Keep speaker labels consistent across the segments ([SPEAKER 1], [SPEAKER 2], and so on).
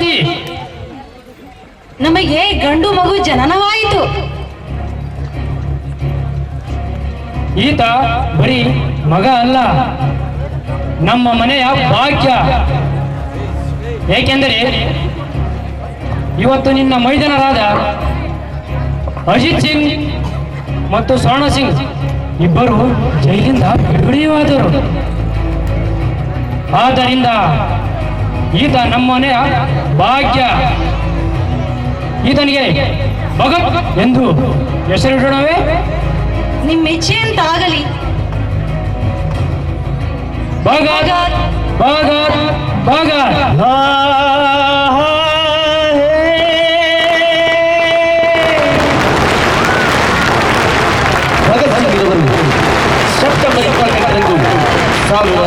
[SPEAKER 1] ಗೋಧಿ.
[SPEAKER 2] ನಮಗೆ ಗಂಡು ಮಗು ಜನನವಾಯಿತು.
[SPEAKER 1] ಈತ ಬರೀ ಮಗ ಅಲ್ಲ, ನಮ್ಮ ಮನೆಯ ಭಾಗ್ಯ. ಏಕೆಂದರೆ ಇವತ್ತು ನಿನ್ನ ಮೈದನರಾದ ಅಜಿತ್ ಸಿಂಗ್ ಮತ್ತು ಸ್ವರ್ಣ ಸಿಂಗ್ ಇಬ್ಬರು ಜೈಲಿಂದ ಬಿಡುಗಡೆಯಾದರು. ಆದ್ದರಿಂದ ಈತ ನಮ್ಮ ಮನೆಯ ಭಾಗ್ಯ. ಈತನಿಗೆ ಭಗತ್ ಎಂದು ಹೆಸರಿಡೋಣವೇ?
[SPEAKER 2] ನಿಮ್ಮ ಇಚ್ಛೆಯಂತಾಗಲಿ.
[SPEAKER 1] ಭಗತ್ ಭಗತ್ ಭಗತ್.
[SPEAKER 3] ಸೆಪ್ಟೆಂಬರ್ 28ರಂದು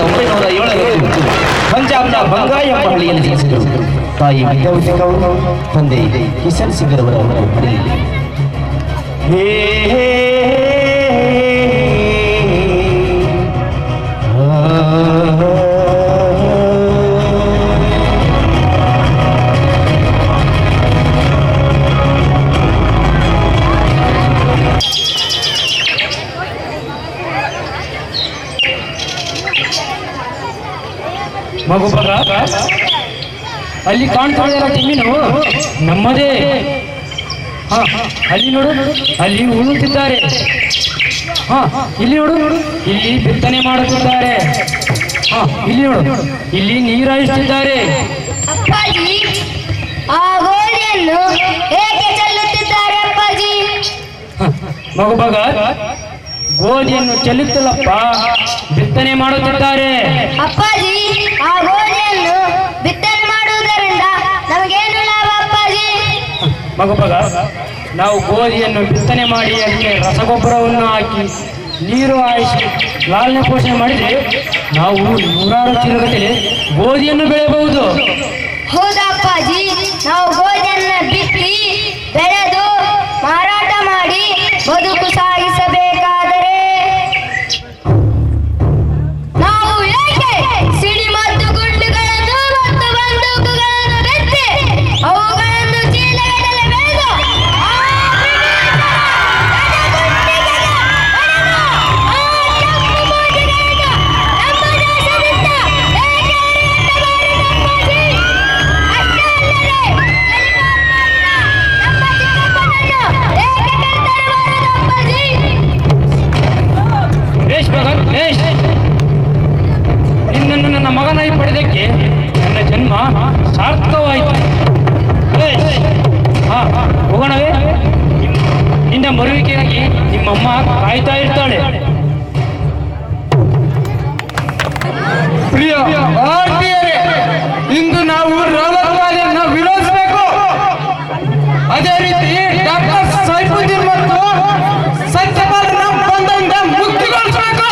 [SPEAKER 3] 1907ರಂದು ಪಂಜಾಬ್ನ ಬಂಗಾಯ ಎಂಬ ಹಳ್ಳಿಯಲ್ಲಿ ಜನಿಸಿದರು. ತಾಯಿ ವಿದ್ಯಾವತಿ ಕೌರ್, ತಂದೆ ಕಿಶನ್ ಸಿಂಗ್ ರವರ ಹಳ್ಳಿಯಲ್ಲಿ.
[SPEAKER 1] ಮಗು ಬರ, ಅಲ್ಲಿ ಕಾಣ್ತಿದೆಯಲ್ಲ ಜಮೀನು ನಮ್ಮದೇ. ಹಾ, ಅಲ್ಲಿ ನೋಡು, ಅಲ್ಲಿ ಉಳುತ್ತಿದ್ದಾರೆ. ಹಾ, ಇಲ್ಲಿ ನೋಡು, ಇಲ್ಲಿ ಬಿತ್ತನೆ ಮಾಡುತ್ತಿದ್ದಾರೆ. ಹಾ, ಇಲ್ಲಿ ನೋಡು, ಇಲ್ಲಿ ನೀರಾಯಿಸುತ್ತಿದ್ದಾರೆ.
[SPEAKER 4] ಅಪ್ಪಾಜಿ, ಆ ಗೋಧಿಯನ್ನು ಏಕೆ ಚೆಲ್ಲುತ್ತಿದ್ದಾರೆ ಅಪ್ಪಾಜಿ?
[SPEAKER 1] ಮಗು ಬಗ, ಗೋಧಿಯನ್ನು ಚೆಲ್ಲುತ್ತಿಲ್ಲಪ್ಪ, ಬಿತ್ತನೆ ಮಾಡುತ್ತಿದ್ದಾರೆ.
[SPEAKER 4] ಅಪ್ಪಾಜಿ, ಆ ಗೋಧಿಯನ್ನು ಬಿತ್ತನೆ ಮಾಡುವುದರಿಂದ ನಮಗೇನು ಲಾಭ ಅಪ್ಪಾಜಿ?
[SPEAKER 1] ಮಗು ಬಗ, ನಾವು ಗೋಧಿಯನ್ನು ಬಿತ್ತನೆ ಮಾಡಿ ಅದಕ್ಕೆ ರಸಗೊಬ್ಬರವನ್ನು ಹಾಕಿ ನೀರು ಹಾಯಿಸಿ ಲಾಲನೆ ಪೋಷಣೆ ಮಾಡಿದರೆ ನಾವು 100 ಚೀಲಗಟ್ಟಲೆ ಗೋಧಿಯನ್ನು ಬೆಳೆಯಬಹುದು.
[SPEAKER 4] ಹೌದಾ ಅಪ್ಪಾಜಿ? ನಾವು ಗೋಧಿಯನ್ನು ಬಿತ್ತಿ ಬೆಳೆದು ಮಾರಾಟ ಮಾಡಿ ಬದುಕು ಸಾಗಿಸಬೇಕಾದರೆ ನಾವು ಏಕೆ ಸಿಡಿಮದ್ದು ಗುಂಡುಗಳನ್ನು ಮತ್ತು ಬಂದೂಕುಗಳನ್ನು ಬೆತ್ತಿ ಅವುಗಳನ್ನು ಚೀಲಗಟ್ಟಲೆ ಬೆಳೆದು
[SPEAKER 1] ನಿನ್ನನ್ನು ನನ್ನ ಮಗನಾಗಿ ಪಡೆದಕ್ಕೆ ನನ್ನ ಜನ್ಮ ಸಾರ್ಥಕವಾಯಿತು. ಹಾ, ಹೋಗೋಣವೇ? ನಿನ್ನ ಮರುವಿಕೆಯಾಗಿ ನಿಮ್ಮಮ್ಮ ಕಾಯ್ತಾ ಇರ್ತಾಳೆ.
[SPEAKER 5] ಪ್ರಿಯ ಭಾರತೀಯರೇ, ಇಂದು ನಾವು ರೌಲತ್ವಾದಿಯನ್ನು ವಿರೋಧಿಸಬೇಕು. ಅದೇ ರೀತಿ ಡಾಕ್ಟರ್ ಸೈಫುದ್ದೀನ್ ಮತ್ತು ಸತ್ಯಪಾಲನ ಬಂಧನದಿಂದ ಮುಕ್ತಿಗೊಳಿಸಬೇಕು.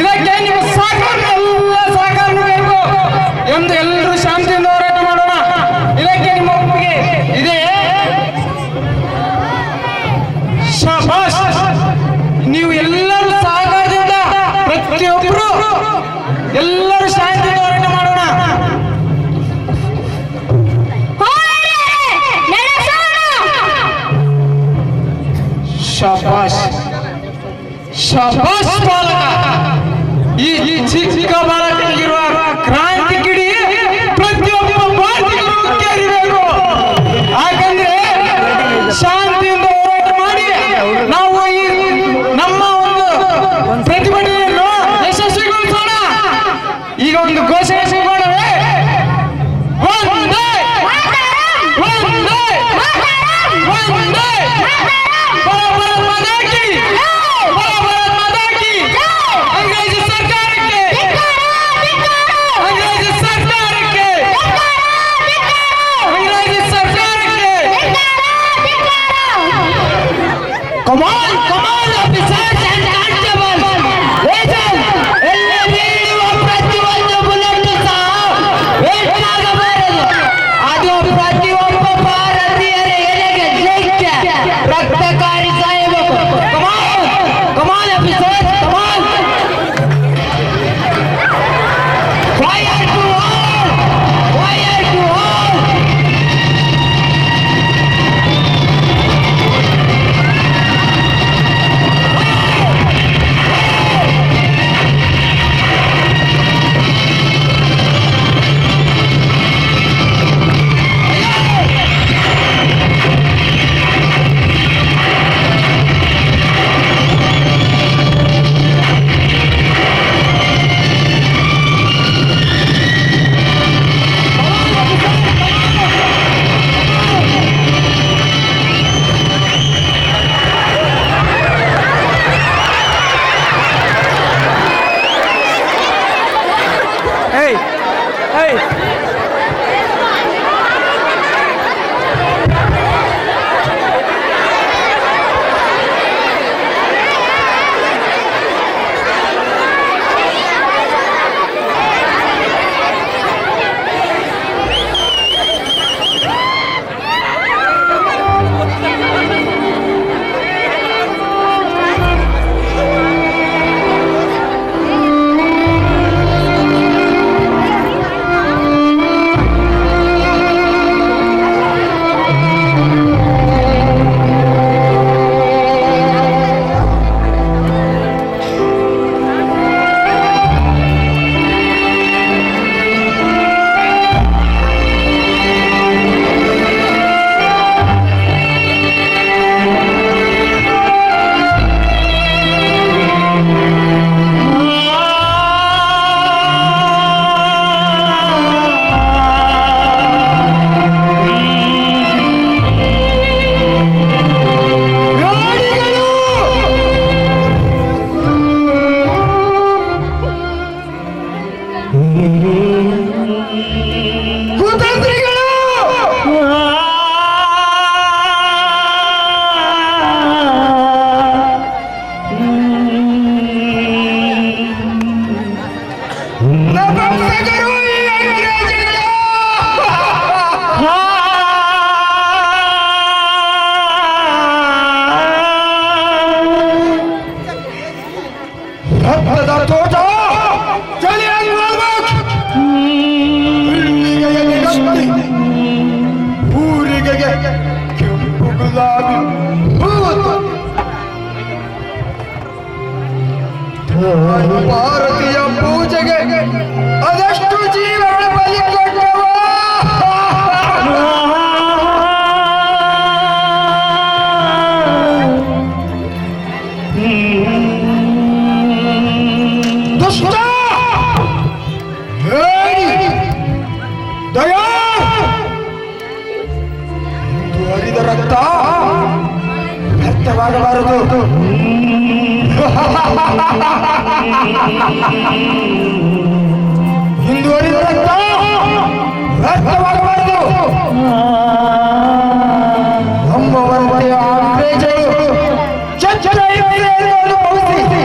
[SPEAKER 5] ಇದಕ್ಕೆ ನಿಮ್ಮ ಸಹಕಾರ, ಎಲ್ಲ ಸಹಕಾರ ಬೇಕು ಎಂದು ಎಲ್ಲರೂ ಶಾಂತಿಯಿಂದ ಹೋರಾಟ ಮಾಡೋಣ. ಇದಕ್ಕೆ ನಿಮ್ಮ ಒಪ್ಪಿಗೆ ಇದೆ? ಶಾಬಾಷ್. ನೀವು ಎಲ್ಲರೂ ಸಹಕಾರದಿಂದ ಪ್ರತಿಯೊಬ್ಬರು ಎಲ್ಲರೂ ಶಾಂತಿಯಿಂದ ಹೋರಾಟ ಮಾಡೋಣ. ಶಾಬಾಷ್ ಶಾಬಾಷ್ ಬಾಲಕ. ಈ ಚಿಕ್ಕ ಬಾಲಕನಿಗಿರುವ ಕ್ರಾಂತಿ ಕಿಡಿ ಪ್ರತಿಯೊಬ್ಬ ಭಾರತೀಯರು ಕೇಳಬೇಕು. ಯಾಕಂದ್ರೆ ಶಾಂತಿಯಿಂದ ಹೋರಾಟ ಮಾಡಿ ನಾವು ಈ ನಮ್ಮ ಒಂದು ಪ್ರತಿಭಟನೆಯನ್ನು ಯಶಸ್ವಿಗೊಳಿಸೋಣ. ಈಗ ಒಂದು ಘೋಷಣೆ ಸಿಗೋಣವೇ? ಒಂದೇ ಒಂದೇ ಒಂದೇ अंग्रेजी सरकार के अंग्रेजी सरकार के अंग्रेजी सरकार के कमाल कमाल ऑफिसर्स एंड कांस्टेबल ವೇತನ ಎಲ್ಲ ನೀಡುವ ಪ್ರತಿಯೊಂದು ಬುಲೆಟ್ ಸಹ ವೇತನಾಗಬಾರದು. ಅದು ಪ್ರತಿಯೊಬ್ಬ ಭಾರತೀಯರ ಎಲೆಗೆ ಜೈತ್ಯ ರಕ್ತಕಾರಿ ಸಾಯಬೇಕು. ಕಮಾಲ್ ಕಮಾಲ್ ಆಫೀಸರ್, ಕಮಾಲ್. Fire to all! Fire to all! ಭಾರತೀಯ ಪೂಜೆಗೆ ಅದೆಷ್ಟು ಜೀವಗಳ ಬಲಿ ಕೊಟ್ಟವ. ದುಷ್ಟ ಹೇಳಿ ದಯಾ ಹರಿದ ರಕ್ತ ವ್ಯರ್ಥವಾಗಬಾರದು. ಹಿಂದೂ ಹರಿದ ರಕ್ತ ವ್ಯರ್ಥವಾಗಬಾರದು. ನಮ್ಮವಂತೆ ಅಂಗ್ರೇಜರು ಚಚ್ಚರ ಹಿಂಸೆಯನ್ನು ಅನುಭವಿಸಿ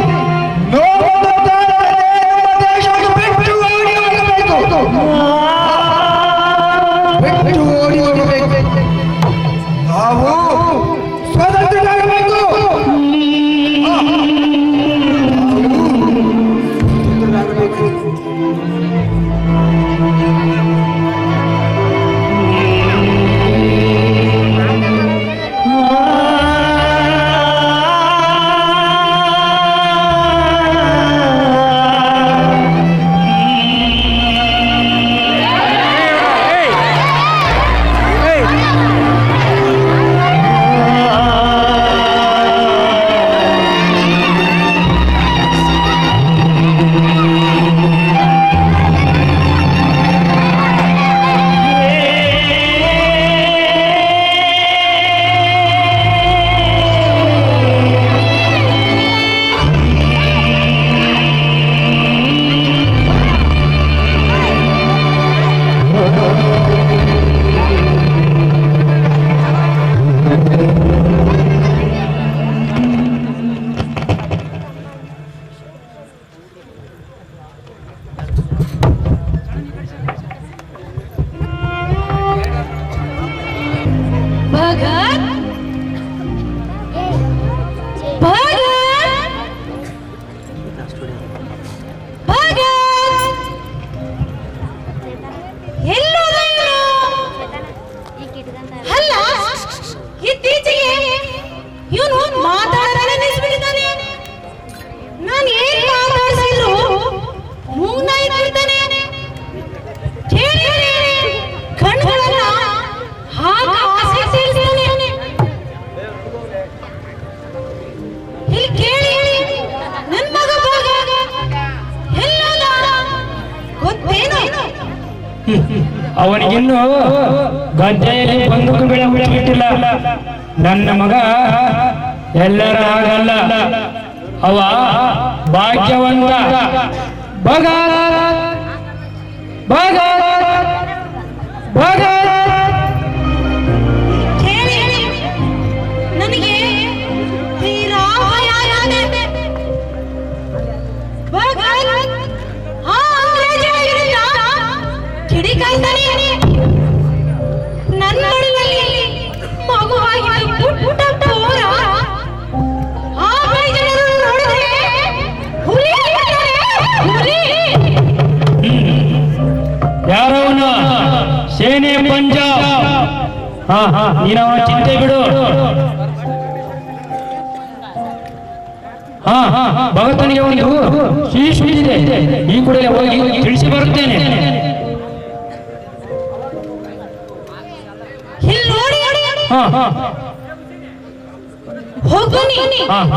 [SPEAKER 5] ನೋವುತ್ತಾರದೆ ನಮ್ಮ ದೇಶವನ್ನು ಬಿಟ್ಟು ಓಡಿ ಹೋಗಬೇಕು. ಬಿಟ್ಟು ಓಡಿ ಹೋಗಬೇಕು. ನಾವು ಸ್ವತಂತ್ರರಾಗಬೇಕು.
[SPEAKER 1] ಅವನಿಗಿನ್ನು ಗದ್ದೆಯಲ್ಲಿ ಬಂದೂಕು ಬಿಟ್ಟಿಲ್ಲ. ನನ್ನ ಮಗ ಎಲ್ಲರ ಹಾಗಲ್ಲ, ಅವ ಭಾಗ್ಯವಂತ. ಭಗ ಭಗ ಭಗ
[SPEAKER 2] ನನಗೆ ತೀರಾ ಭಯ ಆಗಿದೆ. ಕಿಡಿಕಾಯ್ತಾನೆ ನನ್ನ ನಡುವಲ್ಲಿ ಮಗುವಾಗಿದ್ದ ಪುಟ್ಟ ಪೋರ ಆ ಜನರು ನೋಡಿದ್ರೆ ಹುಲಿ ಹುಲಿ.
[SPEAKER 1] ಯಾರವನು? ಸೇನೆ ಪಂಜಾಬ್. ನೀನವ ಚಿಂತೆ ಬಿಡು. ಭಗತನಿಗೆ ಒಂದು ಶೀಶು ಇದೆ, ಈ ಕೂಡಲೇ ಹೋಗಿ ತಿಳಿಸಿ ಬರುತ್ತೇನೆ.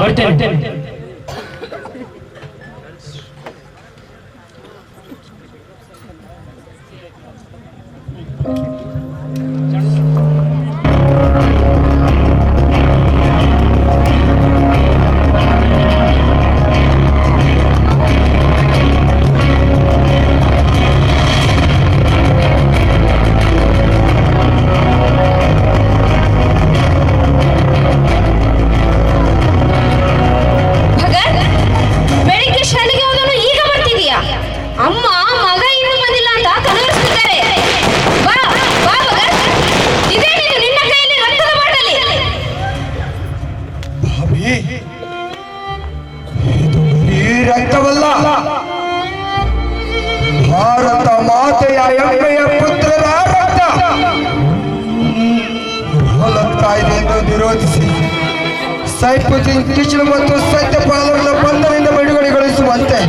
[SPEAKER 1] ಬರ್ತೇನೆ.
[SPEAKER 5] ರಕ್ತವಲ್ಲ, ಭಾರತ ಮಾತೆಯ ಹೆಮ್ಮೆಯ ಪುತ್ರರ ರಕ್ತ ಹೊಲತ್ತಾ ಇದೆ ಎಂದು ವಿರೋಧಿಸಿ ಸೈಫುದ್ದೀನ್ ಕಿಶನ್ ಮತ್ತು ಸತ್ಯಪಾಲರನ್ನು ಬಂಧನದಿಂದ ಬಿಡುಗಡೆಗೊಳಿಸುವ ನಡೆಸುವಂತೆ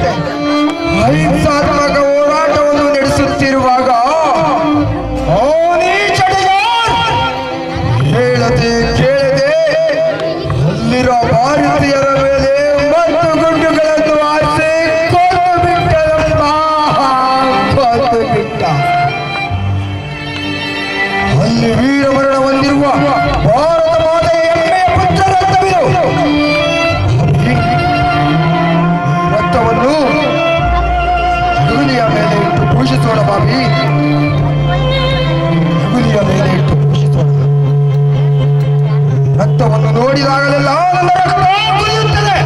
[SPEAKER 5] ಅಹಿಂಸಾತ್ಮಕ ಹೋರಾಟವನ್ನು ನಡೆಸುತ್ತಿರುವಾಗ ಹೇಳದೆ ಕೇಳದೆ ಅಲ್ಲಿರೋ ಭಾರತೀಯರ ಮೇಲೆ ಮತ್ತು ಗುಂಡುಗಳನ್ನು ಹಾರಿಸಿ ಕೊಂದು ಬಿಟ್ಟನಪ್ಪ, ಕೊಂದು ಬಿಟ್ಟ. ಅಲ್ಲಿ ವೀರಮರಣ ಹೊಂದಿರುವ ಭಾರತ ಮಾತೆಯ ಹೆಮ್ಮೆಯ ಪುತ್ರ ರಕ್ತವಿದು. ಈ ರಕ್ತವನ್ನು ಅಗುಲಿಯ ಮೇಲೆ ಇಟ್ಟು ಪೂಜಿಸೋಣ ಬಾಬಿ, ಅಗುಲಿಯ ಮೇಲೆ ಇಟ್ಟು ಪೂಜಿಸೋಣ. ರಕ್ತವನ್ನು ನೋಡಿದಾಗಲೆಲ್ಲ ನನ್ನ ರಕ್ತ ಕುದಿಯುತ್ತದೆ.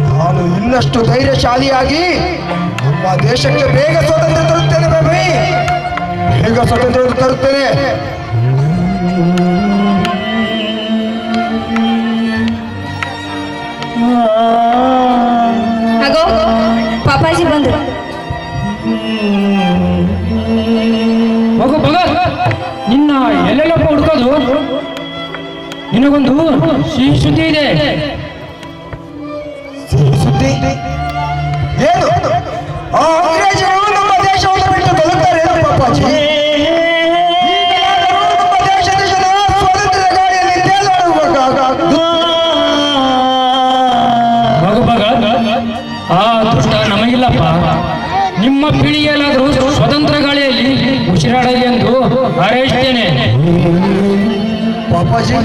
[SPEAKER 5] ನಾನು ಇನ್ನಷ್ಟು ಧೈರ್ಯಶಾಲಿಯಾಗಿ ನಮ್ಮ ದೇಶಕ್ಕೆ ಬೇಗ ಸ್ವಾತಂತ್ರ್ಯ ತರುತ್ತೇನೆ ಬಾಬಿ, ಬೇಗ ಸ್ವಾತಂತ್ರ್ಯ ತರುತ್ತೇನೆ.
[SPEAKER 4] ಹಾಗೋ ಪಾಪಾಜಿ ಬಂದ್ರು.
[SPEAKER 1] ಮಗು ಭಗತ್, ನಿನ್ನ ಎಲ್ಲೆಲ್ಲಪ್ಪ ಹುಡ್ಕೋದು? ನಿನಗೊಂದು ಸಿಹಿ ಸುದ್ದಿ ಇದೆ.
[SPEAKER 5] ಸುದ್ದಿ ಏನು? ಆ ಅಂಗ್ರೇಜರು ನಮ್ಮ ದೇಶವನ್ನು ಬಿಟ್ಟು ಬದುಕ್ತಾರೆ ಪಾಪಾಜಿ. ನಮ್ಮ ದೇಶದ ಜನ ಸ್ವಾತಂತ್ರ್ಯ ಗಾಳಿಯಲ್ಲಿ ತೇಲಾಡುವಾಗ
[SPEAKER 1] ಮಗು ಭಗತ್, ಆ ಅದೃಷ್ಟ ನಮಗಿಲ್ಲಪ್ಪ. ನಿಮ್ಮ ಪೀಳಿಗೆಯಲ್ಲಾದರೂ ಸ್ವತಂತ್ರ ಗಾಳಿಯಲ್ಲಿ ಉಸಿರಾಡಲಿ ಎಂದು ಹಾರೈಸುತ್ತೇನೆ.
[SPEAKER 5] ಪಾಪಾಜಿ,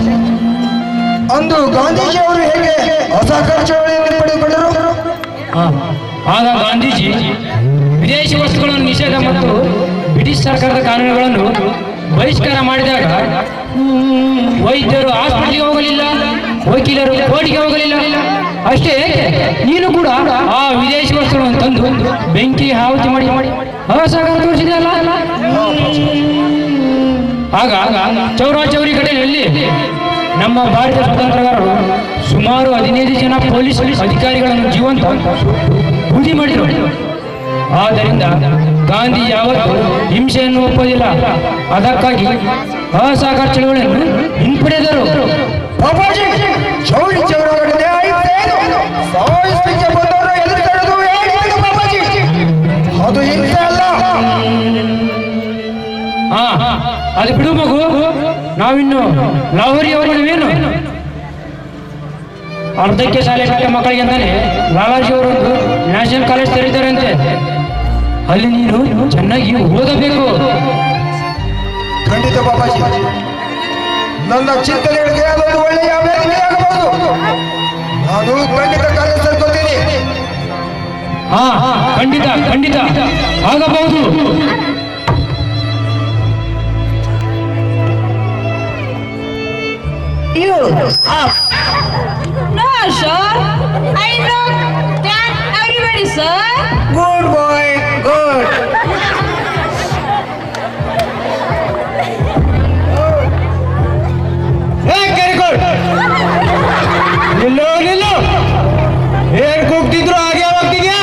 [SPEAKER 5] ಅಂದು ಗಾಂಧೀಜಿ ಅವರು ಹೇಗೆ ಅಸಹಕಾರ ಚಳವಳಿಯನ್ನು ಪಡೆದುಕೊಂಡರು?
[SPEAKER 1] ಆಗ ಗಾಂಧೀಜಿ ವಿದೇಶಿ ವಸ್ತುಗಳನ್ನು ನಿಷೇಧ ಮತ್ತು ಬ್ರಿಟಿಷ್ ಸರ್ಕಾರದ ಕಾನೂನುಗಳನ್ನು ಬಹಿಷ್ಕಾರ ಮಾಡಿದಾಗ ವೈದ್ಯರು ಆಸ್ಪತ್ರೆಗೆ ಹೋಗಲಿಲ್ಲ, ವಕೀಲರು ಕೋರ್ಟಿಗೆ ಹೋಗಲಿಲ್ಲ. ಅಷ್ಟೇ, ನೀನು ಕೂಡ ಆ ವಿದೇಶಿ ವಸ್ತುಗಳನ್ನು ತಂದು ಬೆಂಕಿ ಆಹುತಿ ಮಾಡಿ ಅಸಹಕಾರ ತೋರಿಸಿದೆಯಲ್ಲ. ಆಗ ಚೌರಾಚೌರಿ ಘಟನೆಯಲ್ಲಿ ನಮ್ಮ ಭಾರತ ಸ್ವತಂತ್ರಗಾರರು ಸುಮಾರು 15 ಜನ ಪೊಲೀಸ್ ಅಧಿಕಾರಿಗಳನ್ನು ಜೀವಂತ ಬೂದಿ ಮಾಡಿದರು. ಆದ್ದರಿಂದ ಗಾಂಧಿ ಯಾವತ್ತೂ ಹಿಂಸೆಯನ್ನು ಒಪ್ಪೋದಿಲ್ಲ. ಅದಕ್ಕಾಗಿ ಅಸಹಕಾರ ಚಳವಳಿಯನ್ನು ಹಿಂಪಡೆದರು.
[SPEAKER 5] ಪಾಪಾಜಿ, ಚೌರಿ ಚೌರಗಡೆ ಸಾಯಿಸ್ಲಿಕ್ಕೆ ಬಂದವರು ಎದುರು ತಡೆದು ಹೇಳಿದ್ರು ಪಾಪಾಜಿ. ಅದು ಹಿಂಸೆ ಅಲ್ಲ.
[SPEAKER 1] ಅದು ಬಿಡು ಮಗು, ನಾವಿನ್ನು ಲಾಹೋರಿ ಅವರೇನು ಅರ್ಧಕ್ಕೆ ಶಾಲೆ ಕಟ್ಟ ಮಕ್ಕಳಿಗೆ ಅಂತಾನೆ ಲಾಲಾಜಿ ಅವರು ನ್ಯಾಷನಲ್ ಕಾಲೇಜ್ ತೆರೀತಾರಂತೆ. ಅಲ್ಲಿ ನೀನು ಚೆನ್ನಾಗಿ ಓದಬೇಕು.
[SPEAKER 5] ಖಂಡಿತ ಪಾಪಾಜಿ, ನನ್ನ ಚಿಂತನೆಗಳಿಗೆ ಅದೊಂದು ಒಳ್ಳೆಯ ವೇದಿಕೆಯಾಗಬಹುದು. ನಾನು ಖಂಡಿತ ಕಾರ್ಯ ಸೇರ್ಕೊಳ್ತೀನಿ.
[SPEAKER 1] ಖಂಡಿತ ಖಂಡಿತ ಆಗಬಹುದು.
[SPEAKER 2] You up. No, sir. I know that everybody, sir.
[SPEAKER 5] Good boy, good.
[SPEAKER 3] Very good. ನಿಲ್ಲು ನಿಲ್ಲು, ಏನ್ ಕೂಗ್ತಿದ್ರು ಹಾಗೆ ಹೋಗ್ತಿದ್ಯಾ?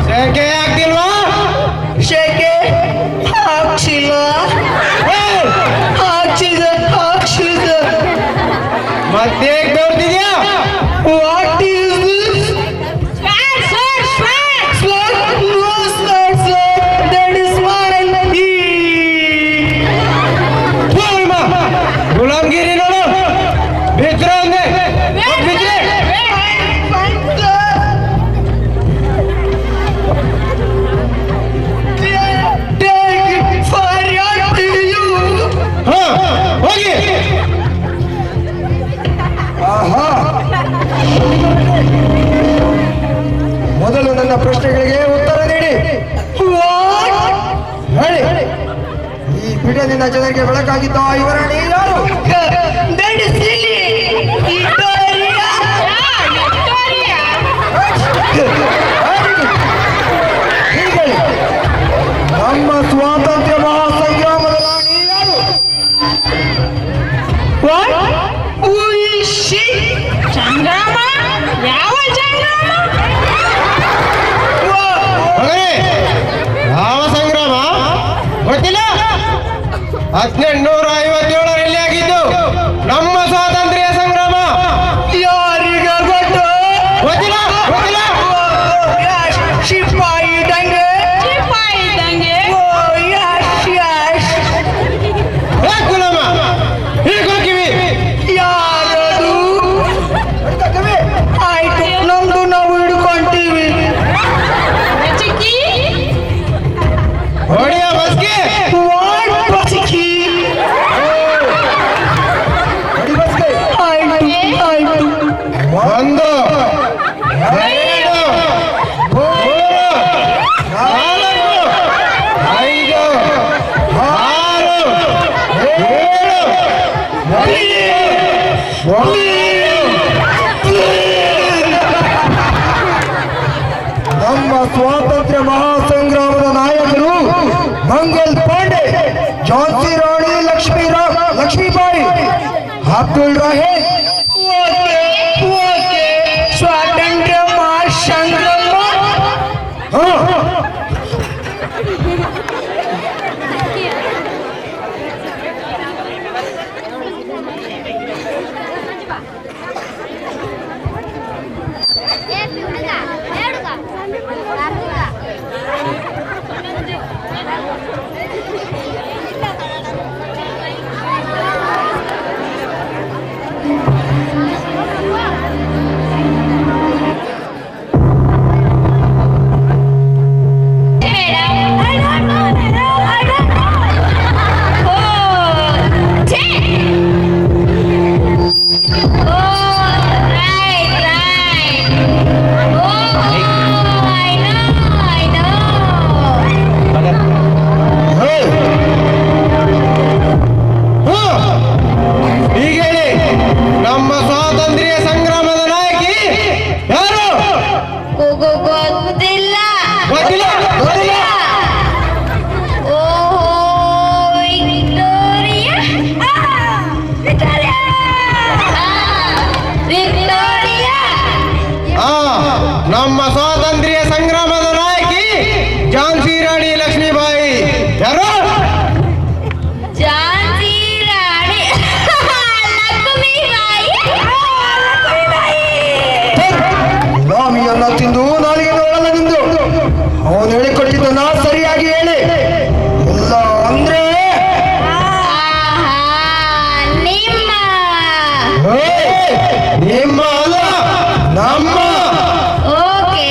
[SPEAKER 3] ಶೇಕೆ ಆಗ್ತಿಲ್ವಾ?
[SPEAKER 5] ಶೇಕೆ ಹಾಕ್ಸಿಲ್ಲ. ಹಾಕ್ಸಿದೆ.
[SPEAKER 3] ಮತ್ತೆ ಬರ್ತಿದ್ಯಾ?
[SPEAKER 5] What is this?
[SPEAKER 2] Swag, sir, swag.
[SPEAKER 5] Slug? No slug. That is mine.
[SPEAKER 3] ಗುಲಾಮ್ಗಿರಿ ನೋಡು, ಬಿದ್ರ ಅಂದೆ. ಬಿದ್ರೆ ಹೋಗಿ.
[SPEAKER 5] ಆಹಾ. ಮೊದಲು ನನ್ನ ಪ್ರಶ್ನೆಗಳಿಗೆ ಉತ್ತರ ನೀಡಿ. ಹೇಳಿ, ಈ ಬಿಡದಿನ ಜನರಿಗೆ ಬೆಳಕಾಗಿದ್ದ ಇವರಾಣಿ ಯಾರು? ಹೀಗೆ ನಮ್ಮ ಸ್ವಾತಂತ್ರ್ಯ ಮಹಾಸಂಗ್ರಾಮದ ರಾಣಿ ಯಾರು?
[SPEAKER 2] ಸಂಗ್ರಾಮ? ಯಾವ ಸಂಗ್ರಾಮ?
[SPEAKER 3] ಮಗನೇ, ಯಾವ ಸಂಗ್ರಾಮ ಗೊತ್ತಿಲ್ಲ? 1857ರಲ್ಲಿ ಆಗಿದ್ದು ನಮ್ಮ ಸ್ವಾತಂತ್ರ್ಯ ಸಂಗ್ರಾಮ.
[SPEAKER 5] ಯಾರಿಗ
[SPEAKER 3] ಹೊಡೆಯ ಬಸ್ಗೆ
[SPEAKER 5] ಹೊಡಿ ಬಸ್ಗೆ.
[SPEAKER 3] ಒಂದು ಎರಡು ಮೂರು ನಾಲ್ಕು ಐದು ಆರು ಏಳು
[SPEAKER 5] ನಮ್ಮ ಸ್ವಾತಂತ್ರ್ಯ ಮಹಾಸಂಗ್ರಾಮದ ನಾಯಕರು ಮಂಗಲ್ ಪಾಂಡೆ, ಝಾನ್ಸಿ ರಾಣಿ ಲಕ್ಷ್ಮೀಬಾಯಿ, ಅಬ್ದುಲ್ ರಾಹಿಮ್, ಸ್ವಾತಂತ್ರ್ಯ ಮಹಾಸಂಗ್ರಾಮ.
[SPEAKER 3] ಈಗ ಹೇಳಿ, ನಮ್ಮ ಸ್ವಾತಂತ್ರ್ಯ ಸಂಗ್ರಾಮದ ನಾಯಕಿ ಯಾರು?
[SPEAKER 4] ಗೊತ್ತಿಲ್ಲ.
[SPEAKER 3] ಗೊತ್ತಿಲ್ಲ?
[SPEAKER 4] ವಿಕ್ಟೋರಿಯಾ.
[SPEAKER 3] ನಮ್ಮ ಸ್ವಾತಂತ್ರ್ಯ ಸಂಗ್ರಾಮದ ನಾಯಕಿ ಝಾನ್ಸಿ ರಾಣಿ ಲಕ್ಷ್ಮೀಬಾಯಿ ಯಾರು?
[SPEAKER 4] ಝಾನ್ಸಿ ರಾಣಿ ಲಕ್ಷ್ಮೀಬಾಯಿ.
[SPEAKER 5] ಲಾಮಿಯನ್ನ ತಿಂದು ನಾಲಿಗೆ ನೋಡಲ್ಲ ನಿಂದು. ಅವನು ಹೇಳಿಕೊಟ್ಟಿದ್ದನ್ನ ಸರಿಯಾಗಿ ಹೇಳಿ, ಇಲ್ಲ ಅಂದ್ರೆ
[SPEAKER 4] ನಿಮ್ಮ
[SPEAKER 3] ನಿಮ್ಮ ಅಲ್ಲ, ನಮ್ಮ.
[SPEAKER 4] ಓಕೆ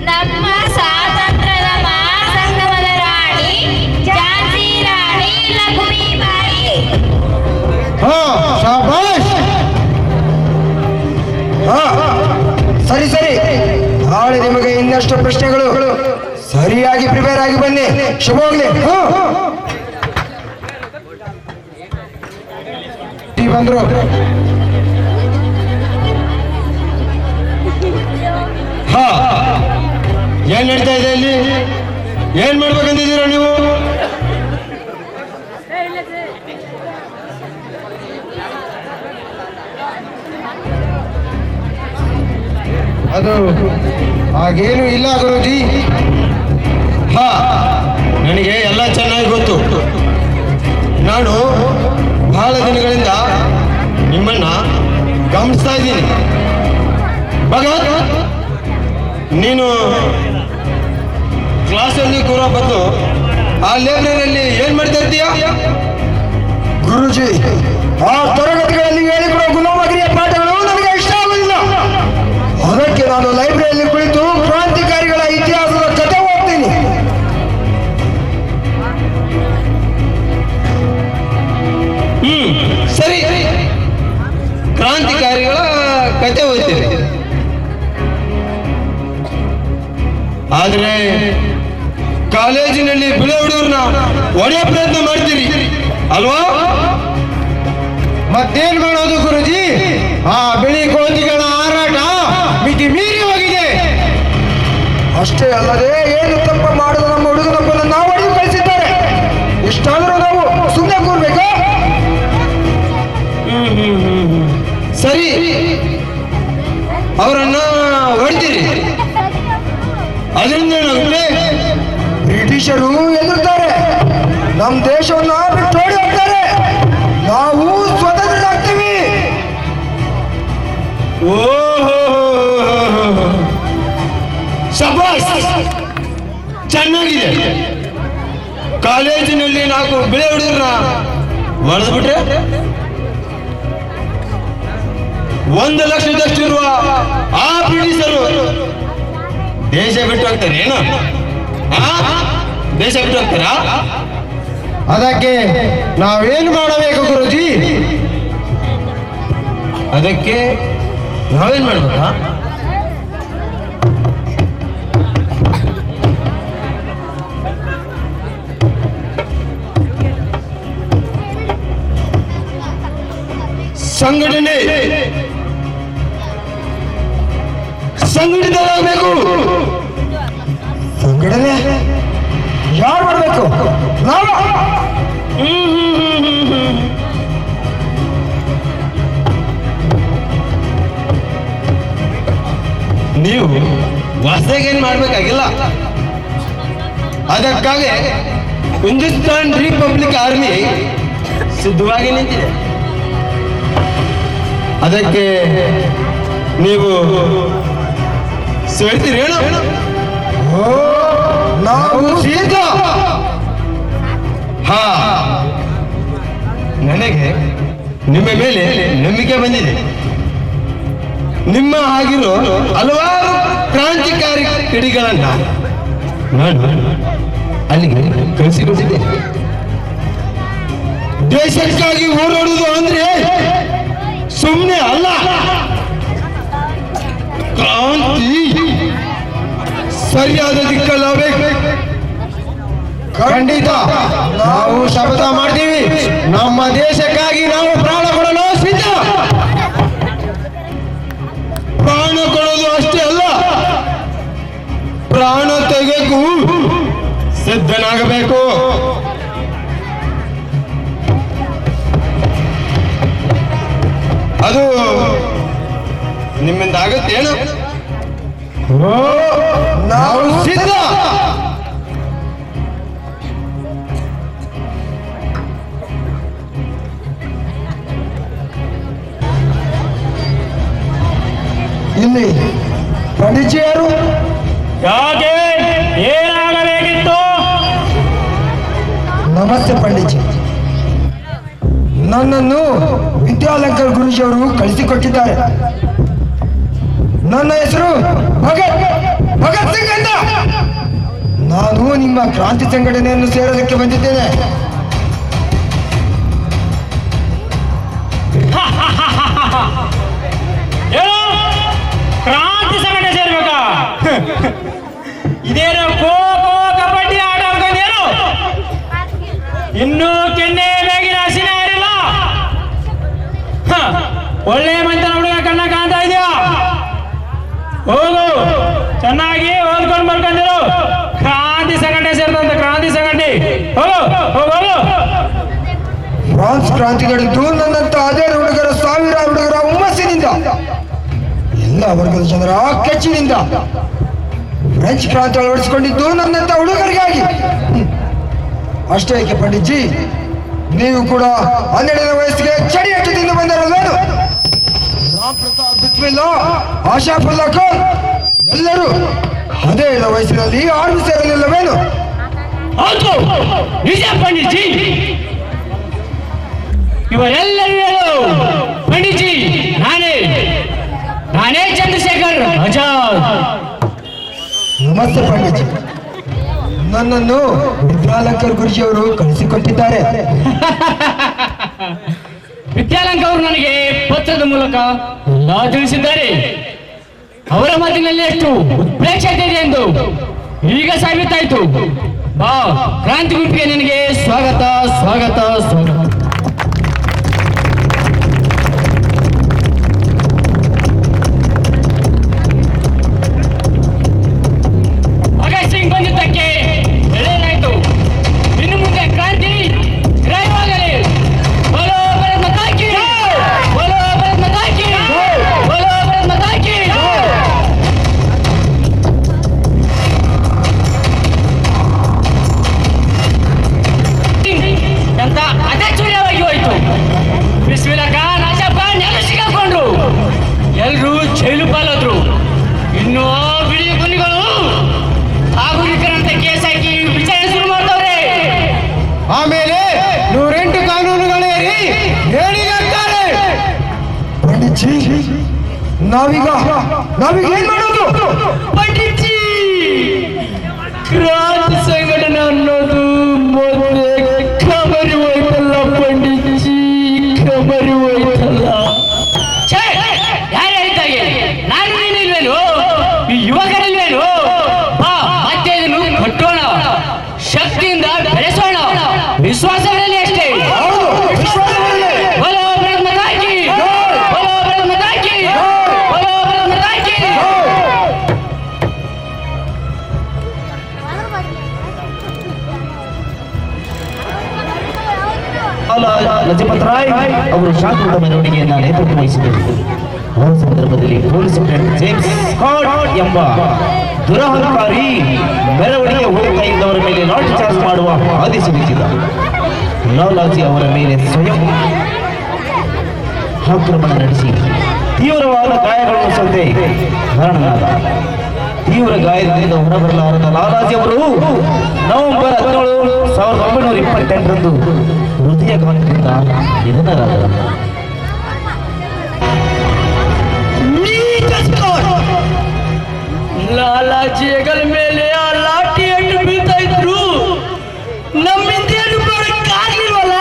[SPEAKER 4] ನಮ್ಮ ಸ್ವಾತಂತ್ರ್ಯದ ಮಹಾಸಂಗಮದ ರಾಣಿ ಝಾನ್ಸಿ ರಾಣಿ ಲಕ್ಷ್ಮೀಬಾಯಿ.
[SPEAKER 3] ಶಾಬಾಷ್.
[SPEAKER 5] ಸರಿ ನಾಳೆ ನಿಮಗೆ ಇನ್ನಷ್ಟು ಪ್ರಶ್ನೆಗಳು, ಸರಿಯಾಗಿ ಪ್ರಿಪೇರ್ ಆಗಿ ಬನ್ನಿ. ಶುಭವಾಗ್ಲಿ.
[SPEAKER 3] ಬಂದ್ರು. ಏನ್ ನಡೀತಾ ಇದೆ ಇಲ್ಲಿ? ಏನ್ ಮಾಡ್ಬೇಕಂತಿದ್ದೀರಾ ನೀವು? ಅದು ಹಾಗೇನು ಇಲ್ಲ ಗುರೂಜಿ. ನನಗೆ ಎಲ್ಲ ಚೆನ್ನಾಗಿ ಗೊತ್ತು. ನಾನು ಬಹಳ ದಿನಗಳಿಂದ ನಿಮ್ಮನ್ನ ಗಮನಿಸ್ತಾ ಇದ್ದೀನಿ. ಭಗತ್, ನೀನು ಕ್ಲಾಸಲ್ಲಿ ಕೂರೋ ಬದಲು ಆ ಲೈಬ್ರರಿಯಲ್ಲಿ ಏನ್ ಮಾಡ್ತಾ ಇರ್ತೀಯ?
[SPEAKER 5] ಗುರುಜಿ, ಆ ತರಗತಿಗಳಲ್ಲಿ ಹೇಳಿಕೊಡೋ ಗುಲಾಮಗಿರಿಯ ಪಾಠಗಳು ನನಗೆ ಇಷ್ಟ ಆಗುವುದಿಲ್ಲ. ಅದಕ್ಕೆ ನಾನು ಲೈಬ್ರರಿಯಲ್ಲಿ ಕುಳಿತು ಕ್ರಾಂತಿಕಾರಿಗಳ ಇತಿಹಾಸದ ಕಥೆ ಓದ್ತೀನಿ.
[SPEAKER 3] ಸರಿ, ಕ್ರಾಂತಿಕಾರಿಗಳ ಕಥೆ ಓದ್ತೀರಿ. ಆದ್ರೆ ಕಾಲೇಜಿನಲ್ಲಿ ಬಿಳಿ ಹುಡುಗರನ್ನ ಒಡೆಯ ಪ್ರಯತ್ನ ಮಾಡ್ತೀರಿ ಅಲ್ವಾ? ಮತ್ತೇನ್ ಮಾಡೋದು ಗುರುಜಿ? ಆ ಬಿಳಿ ಕೋತಿಗಳ ಹಾರಾಟ ಮಿತಿ ಮೀರಿ ಹೋಗಿದೆ.
[SPEAKER 5] ಅಷ್ಟೇ ಅಲ್ಲದೆ ಏನು ತಪ್ಪ ಮಾಡದ ನಮ್ಮ ಹುಡುಗನೊಬ್ಬನ ನಾವು ಹೊಡೆದು ಕಳಿಸಿದ್ದಾರೆ. ಇಷ್ಟಾದರೂ ನಾವು ಸುಮ್ಮನೆ ಕೂರ್ಬೇಕಾ?
[SPEAKER 3] ಸರಿ, ಅವರನ್ನ ಹೊಡ್ತೀರಿ, ಅದರಿಂದ ಏನಾಗುತ್ತೆ?
[SPEAKER 5] ಬ್ರಿಟಿಷರು ಎದುರ್ತಾರೆ, ನಮ್ಮ ದೇಶವನ್ನ ಬಿಟ್ಟು ಓಡಿ ಹೋಗ್ತಾರೆ, ನಾವು ಸ್ವತಂತ್ರರಾಗ್ತೀವಿ.
[SPEAKER 3] ಓಹೋ, ಶಬಾಷ್, ಚೆನ್ನಾಗಿದೆ. ಕಾಲೇಜಿನಲ್ಲಿ 4 ಬಿಳಿ ಹುಡುಗರನ್ನ ಹೊಡೆದ್ಬಿಟ್ರೆ 1 ಲಕ್ಷದಷ್ಟಿರುವ ಆ ಬ್ರಿಟಿಷರು ದೇಶ ಬಿಟ್ಟು ಹೋಗ್ತಾರೆ ಏನು? ದೇಶ ಬಿಟ್ಟು ಹೋಗ್ತೀರಾ?
[SPEAKER 5] ಅದಕ್ಕೆ ನಾವೇನು ಮಾಡಬೇಕು ಗುರುಜಿ?
[SPEAKER 3] ಅದಕ್ಕೆ ನಾವೇನ್ ಮಾಡ್ಬೇಕಾ? ಸಂಘಟಿತರಾಗಬೇಕು.
[SPEAKER 5] ಸಂಘಟನೆ ಯಾರು ಮಾಡಬೇಕು? ನಾವು.
[SPEAKER 3] ನೀವು ಹೊಸದಾಗಿ ಏನ್ ಮಾಡ್ಬೇಕಾಗಿಲ್ಲ. ಅದಕ್ಕಾಗಿ ಹಿಂದೂಸ್ತಾನ್ ರಿಪಬ್ಲಿಕ್ ಆರ್ಮಿ ಸಿದ್ಧವಾಗಿ ನಿಂತಿದೆ. ಅದಕ್ಕೆ ನೀವು ಸೇರ್ತೀರೇನು?
[SPEAKER 5] ಓ, ನಾವು ಸಿದ್ಧ.
[SPEAKER 3] ಹಾ, ನನಗೆ ನಿಮ್ಮ ಮೇಲೆ ನಂಬಿಕೆ ಬಂದಿದೆ. ನಿಮ್ಮ ಆಗಿರೋ ಹಲವಾರು ಕ್ರಾಂತಿಕಾರಿ ಕಿಡಿಗಳನ್ನ ನಾನು ಅಲ್ಲಿಗೆ ಕಳಿಸಿಕೊಟ್ಟಿದ್ದೆ. ದೇಶಕ್ಕಾಗಿ ಹೋರಾಡುವುದು ಅಂದ್ರೆ ಸುಮ್ಮನೆ ಅಲ್ಲ. ಕ್ರಾಂತಿ ಸರಿಯಾದ ದಿಕ್ಕಲ್ಲಬೇಕು.
[SPEAKER 5] ಖಂಡಿತ ನಾವು ಶಪಥ ಮಾಡ್ತೀವಿ. ನಮ್ಮ ದೇಶಕ್ಕಾಗಿ ನಾವು ಪ್ರಾಣ ಕೊಡಲು ಸಿದ್ಧ.
[SPEAKER 3] ಪ್ರಾಣ ಕೊಡೋದು ಅಷ್ಟೇ ಅಲ್ಲ, ಪ್ರಾಣ ತೆಗೆಗೂ ಸಿದ್ಧನಾಗಬೇಕು. ಅದು ನಿಮ್ಮಿಂದ ಆಗುತ್ತೇನು?
[SPEAKER 5] ಓ, ನಾವು ಸಿದ್ಧ. ಇಲ್ಲಿ ಪಂಡಿತ್ ಯಾರು?
[SPEAKER 1] ಯಾಕೆ ಏನಾಗಬೇಕಿತ್ತು?
[SPEAKER 5] ನಮಸ್ತೆ ಪಂಡಿತ್. ನನ್ನನ್ನು ವಿದ್ಯಾಲಂಕರ್ ಗುರೂಜಿಯವರು ಕಳಿಸಿಕೊಟ್ಟಿದ್ದಾರೆ. ನನ್ನ ಹೆಸರು ಭಗತ್ ಸಿಂಗ್ ಅಂತ. ನಾನು ನಿಮ್ಮ ಕ್ರಾಂತಿ ಸಂಘಟನೆಯನ್ನು ಸೇರೋದಕ್ಕೆ ಬಂದಿದ್ದೇನೆ.
[SPEAKER 1] ಏನು ಕ್ರಾಂತಿ ಸಂಘಟನೆ ಸೇರ್ಬೇಕಾ? ಇದೇನು ಖೋ ಕಬಡ್ಡಿ ಆಟ ಆಡ್ಕೊಂಡೇನು? ಇನ್ನೂ ಕೆನ್ನೆ ಬೇಗಿನ ಹಸಿನ ಯಾರಿಲ್ಲ. ಒಳ್ಳೆ ಮಂತ್ರ ಹುಡುಗ ಕಣ್ಣ ಕಾಣ್ತಾ ಇದೆಯಾ? ಹೋಗು, ಚೆನ್ನಾಗಿ ಓದ್ಕೊಂಡು ಬರ್ಕೊಂಡಿರು. ಕ್ರಾಂತಿ ಸಂಘಟನೆ ಸೇರಿದಂತ ಕ್ರಾಂತಿ ಸಂಘಟನೆ. ಹೋಗು ಹೋಗು.
[SPEAKER 5] ಫ್ರಾನ್ಸ್ ಕ್ರಾಂತಿಗಳಿದ್ದು ನನ್ನಂತ ಅದೇ ಹುಡುಗರ ಸಾವಿರಾರು ಹುಡುಗರ ಹುಮ್ಮಸ್ಸಿನಿಂದ, ಎಲ್ಲ ವರ್ಗದ ಜನರ ಕೆಚ್ಚಿನಿಂದ ಫ್ರೆಂಚ್ ಕ್ರಾಂತಿ ಅಳವಡಿಸಿಕೊಂಡಿದ್ದು ನನ್ನಂತ ಹುಡುಗರಿಗಾಗಿ. ಅಷ್ಟೇ ಏಕೆ ಪಂಡಿತ್ಜಿ, ನೀವು ಕೂಡ 12ನೇ ವಯಸ್ಸಿಗೆ ಚಡಿ ಹಟ್ಟದಿಂದ ಬಂದಿರೋದೇನು? ರಾಮ್ ಪ್ರತಾಪ್ ಬಿಸ್ಮಿಲ್ಲಾ, ಆಶಾಫುಲ್ಲಾ ಖಾನ್ ಎಲ್ಲರೂ 15ನೇ ವಯಸ್ಸಿನಲ್ಲಿ ಆರ್ಮಿ ಸೇರಲಿಲ್ಲವೇನು?
[SPEAKER 1] ಹೌದು, ನಿಜ ಪಂಡಿತ್ಜಿ. ಇವರೆಲ್ಲರೂ ಹೇಳು ಪಂಡಿತ್ಜಿ, ನಾನೇ ಚಂದ್ರಶೇಖರ್ ಆಜಾದ್.
[SPEAKER 5] ನಮಸ್ತೆ ಪಂಡಿತ್ಜಿ. ನನ್ನನ್ನು ವಿದ್ಯಾಲಂಕರ್ ಗುರುಜಿಯವರು ಕಳಿಸಿಕೊಟ್ಟಿದ್ದಾರೆ.
[SPEAKER 1] ವಿದ್ಯಾಲಂಕ ಅವರು ನನಗೆ ಪತ್ರದ ಮೂಲಕ ಎಲ್ಲ ತಿಳಿಸಿದ್ದಾರೆ. ಅವರ ಮಾತಿನಲ್ಲಿ ಎಷ್ಟು ಉತ್ಪ್ರೇಕ್ಷತೆ ಇದೆ ಎಂದು ಈಗ ಸಾಬೀತಾಯ್ತು. ಬಾ, ಕ್ರಾಂತಿ ಗುಂಪಿಗೆ ನಿನಗೆ ಸ್ವಾಗತ ಸ್ವಾಗತ ಸ್ವಾಗತ. ಭಗತ್ ಸಿಂಗ್ ಬಂದಿದ್ದಕ್ಕೆ ಒಳ್ಳೆಯದಾಯ್ತು. ಇನ್ನು ಮುಂದೆ ಕ್ರಾಂತಿ ಗ್ರಹವಾಗಲಿ. ಬೋಲೋ ಭಾರತ್ ಮಾತಾ ಕಿ ಜೈ! ಬೋಲೋ ಭಾರತ್ ಮಾತಾ ಕಿ ಜೈ! ಬೋಲೋ ಭಾರತ್ ಮಾತಾ ಕಿ ಜೈ! ಎಂತ ಅತ್ಯಾಚಾರವಾಗಿ ಹೋಯಿತು. ಬಿಸ್ಮಿಲ್ಲಾ ಖಾನ್, ಆಜಾದ್ ಖಾನ್ ಎಲ್ಲ ಸಿಕ್ಕಾಕೊಂಡ್ರು. ಎಲ್ಲರೂ ಜೈಲು ಪಾಲಾದ್ರು. ಇನ್ನು ಬಿಳಿ ಗುಣಿಗಳು ನಾಗರಿಕರಂತ ಕೇಸ್ ಹಾಕಿ ವಿಚಾರಣೆ ಶುರು ಮಾಡ್ತವ್ರೆ.
[SPEAKER 5] ಆಮೇಲೆ 108 ಕಾನೂನುಗಳೇರಿ ಹೇಳಿದ್ದಾರೆ. ಪಂಡಿತ್ಜಿ, ನಾವೀಗ ಏನ್ ಮಾಡೋದು?
[SPEAKER 1] ಪಂಡಿತ್ಜಿ, ಕ್ರಾಂತಿ
[SPEAKER 3] ಲಾಲಾ ಲಜಪತ್ ರಾಯ್ ಅವರು ಶಾಂತಿಯುತ ಮೆರವಣಿಗೆಯನ್ನ ನೇತೃತ್ವ ವಹಿಸಿದರು. ಆ ಸಂದರ್ಭದಲ್ಲಿ ಪೊಲೀಸ್ ಸೂಪರಿಂಟೆಂಡೆಂಟ್ ಜೇಮ್ಸ್ ಸ್ಕಾಟ್ ಎಂಬ ದುರಹಂಕಾರಿ ಮೆರವಣಿಗೆ ಹೋಗ್ತಾ ಇದ್ದವರ ಮೇಲೆ ಲಾಠಿ ಚಾರ್ಜ್ ಮಾಡುವ ಆದೇಶವಿದ್ದ. ಲಾಲಾಜಿ ಅವರ ಮೇಲೆ ಸ್ವಯಂ ಆಕ್ರಮಣ ನಡೆಸಿ ತೀವ್ರವಾದ ಗಾಯಗಳನ್ನು ಸೊಂದೆ ಮರಣನಾದ. ತೀವ್ರ ಗಾಯದಿಂದ ಹೊರಬರಲಾರದ ಲಾಲಾಜಿ ಅವರು ನವೆಂಬರ್ 17, 1928ರಂದು ಹೃದಯಾಘಾತದಿಂದ ನಿಧನರಾದರು.
[SPEAKER 1] ಲಾಲಾಜಿ ಹೆಗಲ ಮೇಲೆ ಆ ಲಾಠಿಯನ್ನು ಬೀಳ್ತಾ ಇದ್ರು, ನಮ್ಮಿಂದ ಏನು ಮಾಡೋಕ್ಕಾಗ್ಲಿಲ್ವಲ್ಲ.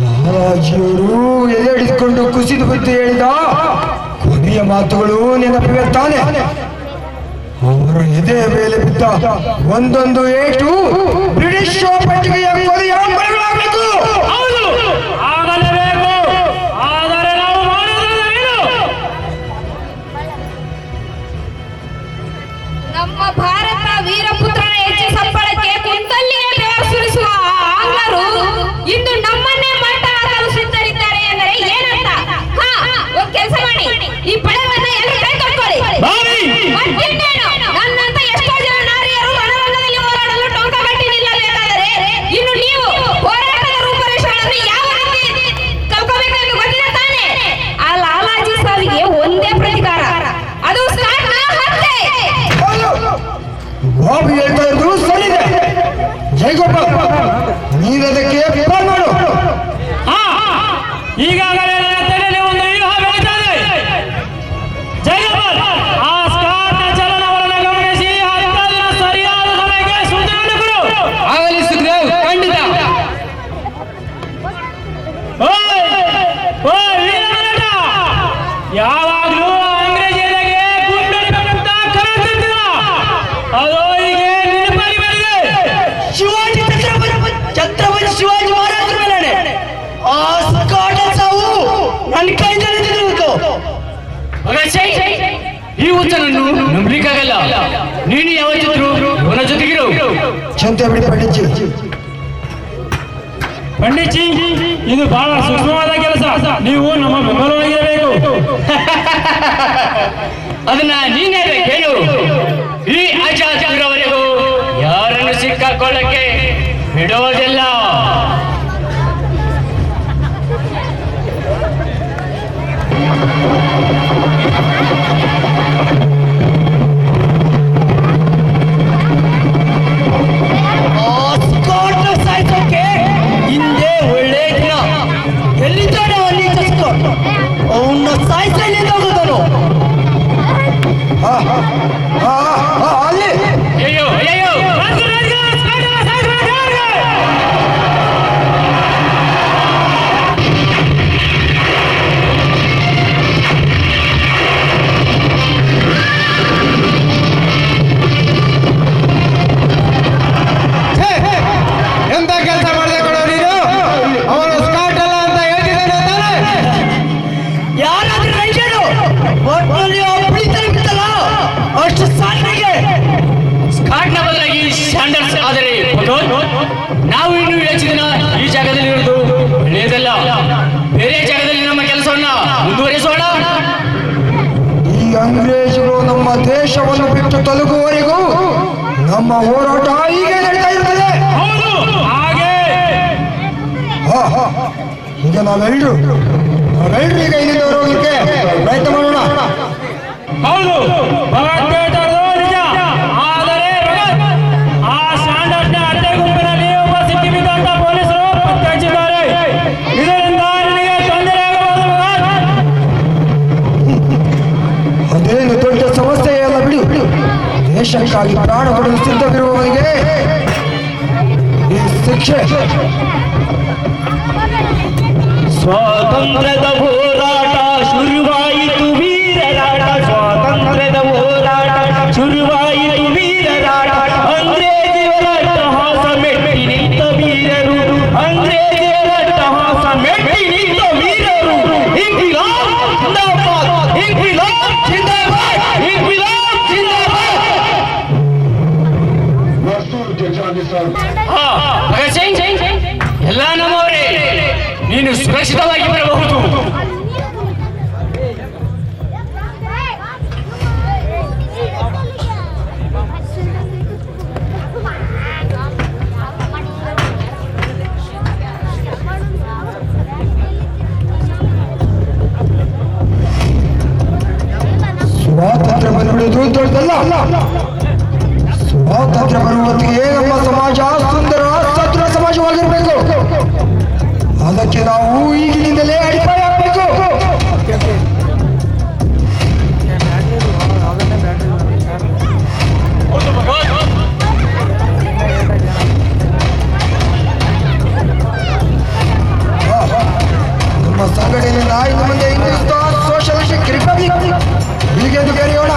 [SPEAKER 5] ಲಾಲಾಜಿಯವರು ಎದೆ ಹಿಡಿದುಕೊಂಡು ಕುಸಿದು ಬಿದ್ದು ಹೇಳಿದ ಕೊನೆಯ ಮಾತುಗಳು ನೆನಪಿವೆ ತಾನೆ. ಅವರ ಎದೆಯ ಮೇಲೆ ಬಿದ್ದ ಒಂದೊಂದು ಏಟು ಬ್ರಿಟಿಷ್ ಪಟ್ಟಿಗೆಯ ಕೊನೆಯ ಮರಗಳಾಗಬೇಕು.
[SPEAKER 1] ಹೌದು, ಆಗಲೇಬೇಕು. ಆದರೆ ನಾವು ಮಾಡೋದೇನು?
[SPEAKER 2] ನಮ್ಮ ಭಾರತ ವೀರಪುತ್ರನ ಹೆಚ್ಚು ಸಪ್ಪಳಕ್ಕೆ ಕುಂತಲ್ಲಿಯೇ ಬೆವರು ಸುರಿಸುವ ಆಂಗ್ಲರು ಇಂದು ನಮ್ಮನ್ನೇ ಮಟ್ಟ ಹಾಕಲು ಸಿದ್ಧರಿದ್ದಾರೆ ಎಂದರೆ ಏನಂತ? ಒಂದ್ ಕೆಲಸ ಮಾಡಿ, ಈ ಪಡೆಗಳನ್ನ ಎಲ್ಲ ಕೈ ತೊಡ್ಕೊಳ್ಳಿ. ಮತ್ತಿನ್ನೇನು? ನನ್ನಂತ ಎಷ್ಟೋ ಜನ ನಾರಿಯರು ರಣರಂಗದಲ್ಲಿ ಹೋರಾಡಲು ಟೊಂಕ ಕಟ್ಟಿ ನಿಲ್ಲಬೇಕಾದರೆ ಇನ್ನು ನೀವು ಹೋರಾಟದ ರೂಪರೇಷೆಗಳನ್ನು ಯಾವ ರೀತಿ ಕಲ್ಕೋಬೇಕೆಂದು ಗೊತ್ತಿದೆ ತಾನೆ. ಆ ಲಾಲಾಜಿ ಸಾವಿಗೆ ಒಂದೇ ಪ್ರತಿಕಾರ, ಅದು ಸ್ಕಾಟ್ನ ಹತ್ಯೆ.
[SPEAKER 5] ಬಾಬು ಹೇಳ್ತಾ ಇದ್ರು ಸರಿದೆ. ಜಯಗೋಪಾಲ್, ನೀನದಕ್ಕೆ ಪ್ಲಾನ್ ಮಾಡು.
[SPEAKER 1] ಈಗಾಗಲೇ ನನ್ನ ತಲೆಯಲ್ಲಿ ಒಂದು ವ್ಯೂಹ ಬೆಳೀತಾ ಇದೆ. ಜಯಗೋಪಾಲ್, ಆ ಸ್ಕಾಟ್ನ ಚಲನವಲನ ಗಮನಿಸಿ ಹತ್ತಲಿನ ಸರಿಯಾದ ಸಮಯಕ್ಕೆ ಸೂಚನೆಯನ್ನು ಕೊಡು. ಆಗಲಿ ಸುಗ್ರೀವ್, ಖಂಡಿತ. ವೀರನಟ, ಯಾವಾಗಲೂ ಅಂಗ್ರೇಜರಿಗೆ ಗುಂಡಡಿತ ಕರೆಯುತ್ತಿದ್ದ, ಅದು ಹೀಗೆ ನೆನಪಲ್ಲಿ ಬಂದಿದೆ. ಶಿವಾಜಿ ಛತ್ರಪತಿ ಶಿವಾಜಿ ಮಹಾರಾಜರ ಮೇಲೆ ಆ ಸ್ಕಾಟ್ ಸಾವು ನನ್ನ ಕೈದಲ್ಲಿ ನಿಂತಿರಬೇಕು. ಈ ಹುಚ್ಚನನ್ನು ನಂಬಲಿಕ್ಕಾಗಲ್ಲ. ನೀನು ಯಾವತ್ತಿದ್ರು ಅವನ ಜೊತೆಗಿರು.
[SPEAKER 5] ಚಿಂತೆ ಬಿಡಿ ಪಂಡಿತ್ಜಿ.
[SPEAKER 1] ಪಂಡಿತ್ಜಿ, ಇದು ಬಹಳ ಸೂಕ್ಷ್ಮವಾದ ಕೆಲಸ. ನೀವು ನಮ್ಮ ಬೆಂಬಲವಾಗಿರಬೇಕು. ಅದನ್ನ ನೀನೇ ಹೇಳು. ಈ ಆಚಾರ್ಯವರೆಗೂ ಯಾರನ್ನು ಸಿಕ್ಕಾಕೊಳ್ಳಕ್ಕೆ ಬಿಡೋದಿಲ್ಲ. ಸಾಯಿಸೋಕೆ ಹಿಂದೆ ಒಳ್ಳೆ ದಿನ ಎಲ್ಲಿದ್ದಾನೆ ಅಲ್ಲಿ ಅವನ್ನ ಸಾಯಿಸಲಿಂದ ಹೋಗೋದನು.
[SPEAKER 5] ಅಲ್ಲಿ
[SPEAKER 1] ಅಯ್ಯೋ ಅಯ್ಯೋ,
[SPEAKER 5] ಎಂತ ಕೆಲಸ ಮಾಡಿದೆ ಕೊಡೋ ನೀನು. ಅವನು ಸ್ಕಾಟ್ ಅಲ್ಲ ಅಂತ ಹೇಳ್ತಿದ್ದಾನೆ ತಾನೆ.
[SPEAKER 1] ಯಾರಾದ್ರೂ ರೈತರು ಒಟ್ಟಲ್ಲಿ ಬಿತ್ತಲ್ಲ ಅಷ್ಟು ಸಾಲಿಗೆ ಸ್ಕಾಟ್ನ ಬದಲಾಗಿ ಸ್ಯಾಂಡರ್ಸ್ ಆದರೆ ನಾವು ಇನ್ನು ಹೆಚ್ಚು ದಿನ ಈ ಜಾಗದಲ್ಲಿ ಇರುವುದು ಒಳ್ಳೆಯದಲ್ಲ. ಬೇರೆ ಜಾಗದಲ್ಲಿ ನಮ್ಮ ಕೆಲಸವನ್ನ ಮುಂದುವರಿಸೋಣ.
[SPEAKER 5] ಈ ಅಂಗ್ರೇಜರು ನಮ್ಮ ದೇಶವನ್ನು ಬಿಟ್ಟು ತೊಲಗುವವರೆಗೂ ನಮ್ಮ ಹೋರಾಟ ಹೀಗೆ ನಡೀತಾ ಇರ್ತದೆ.
[SPEAKER 1] ಹೌದು, ಹಾಗೆ
[SPEAKER 5] ಈಗ ನಾವೆಲ್ಲರೂ ಈಗ ಇಲ್ಲಿಂದ ಹೋಗ್ಲಿಕ್ಕೆ ಪ್ರಯತ್ನ ಮಾಡೋಣ.
[SPEAKER 1] ಹೌದು, ಭಗತ್ ಬೇಟರು ನಿಜ. ಆದರೆ ಆ ಸ್ಯಾಂಡರ್ಸ್ನ ಅಡ್ಡೆ ಗುಂಪಿನಲ್ಲಿ ಒಬ್ಬ ಸಿಕ್ಕಿಬಿದ್ದಂತ ಪೊಲೀಸರು ಪತ್ತೆ ಹಚ್ಚಿದ್ದಾರೆ. ಇದರಿಂದ ನಿನಗೆ ತೊಂದರೆಯಾಗಬಹುದು.
[SPEAKER 5] ಅದೇನು ದೊಡ್ಡ ಸಮಸ್ಯೆ ಅಲ್ಲ ಬಿಡು. ದೇಶಕ್ಕಾಗಿ ಪ್ರಾಣ ಕೊಡಲು ಸಿದ್ಧವಿರುವವನಿಗೆ ಈ ಶಿಕ್ಷೆ.
[SPEAKER 1] ಸ್ವಾತಂತ್ರ್ಯದ ಹೋರಾಟ ಶುರುವಾಯಿತು ವೀರರಾಟ. ಸ್ವಾತಂತ್ರ್ಯದ ಹೋರಾಟ ಶುರುವಾಯಿತು ವೀರರಾಟ. ಅಂಗ್ರೇಜರ ಅಟ್ಟಹಾಸ ಮೆಟ್ಟಿ ನಿಂತ ವೀರರು. ಅಂಗ್ರೇಜರ ಅಟ್ಟಹಾಸ ಮೆಟ್ಟಿ ನಿಂತ ವೀರರು. ಇನ್ಕ್ವಿಲಾಬ್ ಜಿಂದಾಬಾದ್, ಇನ್ಕ್ವಿಲಾಬ್ ಜಿಂದಾಬಾದ್, ಇನ್ಕ್ವಿಲಾಬ್ ಜಿಂದಾಬಾದ್. ಭಗತ್ ಸಿಂಗ್, ಎಲ್ಲ ನಮ್ಮವರೇ, ನೀನು ಸುರಕ್ಷಿತವಾಗಿ ಬರಬಹುದು.
[SPEAKER 5] ಸ್ವಾತಂತ್ರ್ಯ ಬಂದ್ಬಿಡೋದು ದೊಡ್ಡದಲ್ಲ. ಸ್ವಾತಂತ್ರ್ಯ ಬರುವ ಹೊತ್ತಿಗೆ ನಮ್ಮ ಸಮಾಜ ಸುಂದರ ಸದೃಢ ಸಮಾಜವಾಗಿರ್ಬೇಕು. ಅದಕ್ಕೆ ನಾವು ಈಗಿನಿಂದಲೇ ಅಡಿಪಾಯ ಹಾಕಬೇಕು. ನಮ್ಮ ಸಂಘಟನೆಯಿಂದ ಇನ್ನು ಮುಂದೆ ಹಿಂದೂಸ್ತಾನ್ ಸೋಷಲಿಸ್ಟಿಕ್ ರಿಪಬ್ಲಿಕ್ ಹೀಗೆಂದು ಕರೆಯೋಣ.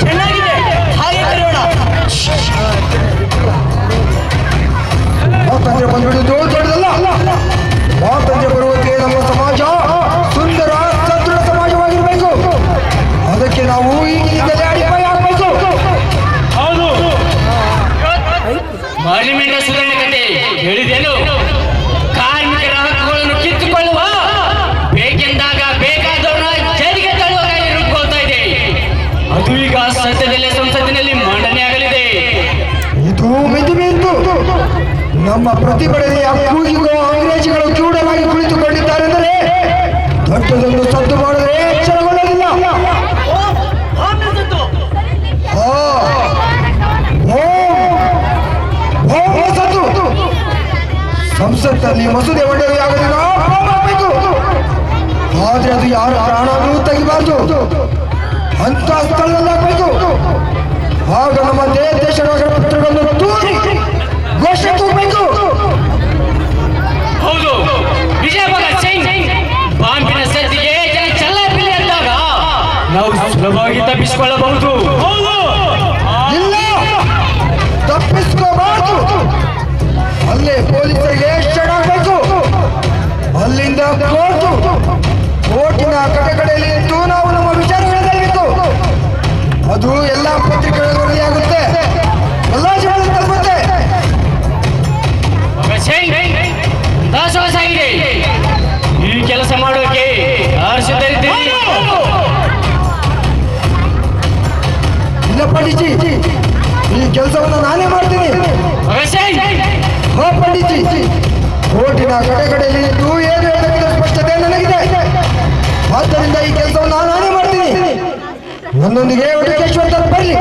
[SPEAKER 1] ಚೆನ್ನಾಗಿದೆ, ಹಾಗೆ ಕರೆಯೋಣ.
[SPEAKER 5] ಸ್ವಾತಂತ್ರ್ಯ ಬಂದ್ಬಿಡುವುದು ದೊಡ್ಡದಲ್ಲ. ಸ್ವಾತಂತ್ರ್ಯ ಬರುವಂತೆ ನಮ್ಮ ಸಮಾಜ ಸುಂದರ ಸದೃಢ ಸಮಾಜವಾಗಿರ್ಬೇಕು. ಅದಕ್ಕೆ ನಾವು ಈಗಿನಿಂದಲೇ ಅಡಿಪಾಯ ಹಾಕಬೇಕು.
[SPEAKER 1] ಹೌದು, ಪಾರ್ಲಿಮೆಂಟ್ ಸುಧಾರಣೆ ಕತೆ ಹೇಳಿದೇನು? ಕಾರ್ಮಿಕರ ಹಕ್ಕುಗಳನ್ನು ಕಿತ್ತುಕೊಳ್ಳುವ, ಬೇಕೆಂದಾಗ ಬೇಕಾದವರನ್ನ ಜೈಲಿಗೆ ತಳ್ಳುವ ಕಾಯ್ದೆ ರೂಪುಗೊಳ್ತಾ ಇದೆ. ಅದು ಈಗ ಸದ್ಯದಲ್ಲೇ ಸಂಸತ್ತಿನಲ್ಲಿ ಮಂಡನೆ ಆಗಲಿದೆ.
[SPEAKER 5] ಇದು ಮಿತಿಮೀರಿತು. ನಮ್ಮ ಪ್ರತಿಭಟನೆಯ ಕೂಗಿಗೂ ಅಂಗ್ರೇಜಿಗಳು ಚೂಡಲಾಗಿ ಕುಳಿತುಕೊಂಡಿದ್ದಾರೆಂದರೆ ದೊಡ್ಡದೊಂದು ಸದ್ದು ಮಾಡಿದ್ರೆ ಎಚ್ಚರಗೊಳ್ಳಲಿಲ್ಲ. ಸಂಸತ್ತಲ್ಲಿ ಮಸೂದೆ ಮಂಡನೆಯಾಗಲಿಲ್ಲ, ಆಗಬೇಕು. ಆದ್ರೆ ಅದು ಯಾರ ಪ್ರಾಣವೂ ತೆಗಿಬಾರ್ದು, ಅಂತ ಸ್ಥಳದಲ್ಲಾಗಬೇಕು. ಆಗ ನಮ್ಮ ದೇಶದ ಪತ್ರಗಳನ್ನು ತೂರಿ ಘೋಷಣೆ ಕೂಗಬೇಕು.
[SPEAKER 1] ಹೌದು, ವಿಜಯ ಭಗತ್ ಸಿಂಗ್, ಬಾಂಬಿನ ಸದ್ದಿಗೆ ಜನ ಚೆಲ್ಲಾಪಿಲ್ಲಿ ಅಂದಾಗ ನಾವು ಸುಲಭವಾಗಿ ತಪ್ಪಿಸಿಕೊಳ್ಳಬಹುದು.
[SPEAKER 5] ಇಲ್ಲ, ತಪ್ಪಿಸ್ಕೋಬಾರ್ದು. ಅಲ್ಲೇ ಪೊಲೀಸರಿಗೆ ಶರಣಾಗಬೇಕು. ಅಲ್ಲಿಂದ ಕೋರ್ಟಿನ ಕಡೆಯಲ್ಲಿ ನಿಂತು ನಾವು ನಮ್ಮ ವಿಚಾರಗಳನ್ನು ಅದು ಎಲ್ಲ ಪತ್ರಿಕೆಗಳಲ್ಲಿ ವರದಿಯಾಗುತ್ತೆ, ಎಲ್ಲ ಜನರು ತಲುಪುತ್ತೆ.
[SPEAKER 1] ಭಗತ್ ಸಿಂಗ್, ದಾಸವಾಸಾಗಿದೆ. ಈ ಕೆಲಸ ಮಾಡೋಕೆ ಯಾರು ಸಿದ್ಧರಿದ್ದೀರಿ?
[SPEAKER 5] ಇಲ್ಲ ಪಂಡಿಜಿ, ಈ ಕೆಲಸವನ್ನು ನಾನೇ ಮಾಡ್ತೀನಿ.
[SPEAKER 1] ಭಗತ್ ಸಿಂಗ್,
[SPEAKER 5] ಹೋ ಪಂಡಿಜಿ, ಕೋರ್ಟಿನ ಕಡೆಯಲ್ಲಿ ನಿಂತು ಏನು ಹೇಳಬೇಕಿದೆ ಸ್ಪಷ್ಟತೆ ನನಗಿದೆ. ಆದ್ದರಿಂದ ಈ ಕೆಲಸವನ್ನು ನಾನೇ ಮಾಡ್ತೀನಿ. ನನ್ನೊಂದಿಗೆ ವೆಂಕಟೇಶ್ವರ ಬರಲಿ.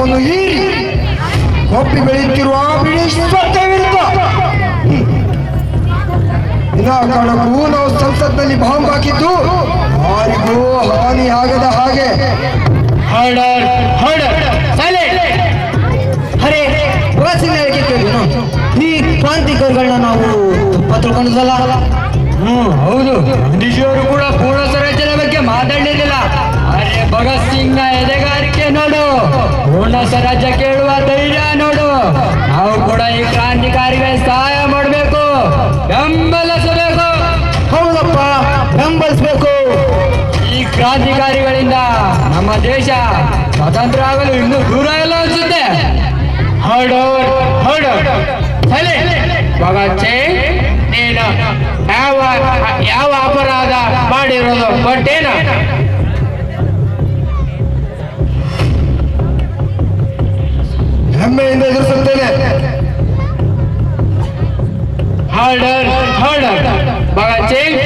[SPEAKER 5] ತಮ್ಮನ್ನು ಹೀರಿ ಕೊಪ್ಪಿ ಬೆಳೆಯುತ್ತಿರುವ ಬಿಡಿ ವಿರುದ್ಧ ವಿನಾಕಾರಣಕ್ಕೂ ನಾವು ಸಂಸತ್ನಲ್ಲಿ ಬಾಂಬ್ ಹಾಕಿದ್ದು ಯಾರಿಗೂ ಹಾನಿ ಆಗದ ಹಾಗೆ.
[SPEAKER 3] ಅರೆ ಬಸ್ಸಿನ ಹೇಳಿಕೆ ಕೇಳಿದ್ನು. ಈ ಕ್ರಾಂತಿಕಾರಿಗಳನ್ನ ನಾವು ತಪ್ಪ ತಿಳ್ಕೊಂಡಿದ್ದಲ್ಲ.
[SPEAKER 1] ಹೌದು, ಗಾಂಧೀಜಿಯವರು ಕೂಡ ಪೂರ್ಣ ಸ್ವರಾಜ್ಯದ ಬಗ್ಗೆ ಮಾತಾಡಲಿಲ್ಲ. ಅರೆ ಭಗತ್ ಸಿಂಗ್ ನ ಎದೆಗಾರಿಕೆ ನೋಡು, ಪೂರ್ಣ ಸ್ವರಾಜ್ಯ ಕೇಳುವ ಧೈರ್ಯ ನೋಡು. ನಾವು ಕೂಡ ಈ ಕ್ರಾಂತಿಕಾರಿಗೆ ಸಹಾಯ ಮಾಡಬೇಕು, ಬೆಂಬಲಿಸಬೇಕು.
[SPEAKER 3] ಹೌದಪ್ಪ, ಬೆಂಬಲಿಸಬೇಕು.
[SPEAKER 1] ಈ ಕ್ರಾಂತಿಕಾರಿಗಳಿಂದ ನಮ್ಮ ದೇಶ ಸ್ವತಂತ್ರ ಆಗಲು ಇನ್ನೂ ದೂರ ಇಲ್ಲ ಅನ್ಸುತ್ತೆ. ಭಗತ್ ಸಿಂಗ್, ನೀನು ಯಾವ ಅಪರಾಧ ಮಾಡಿರೋದು ಗೊತ್ತೇನ?
[SPEAKER 5] ಹೆಮ್ಮೆಯಿಂದ ಎದುರಿಸುತ್ತೇನೆ.
[SPEAKER 1] ಭಗತ್ ಸಿಂಗ್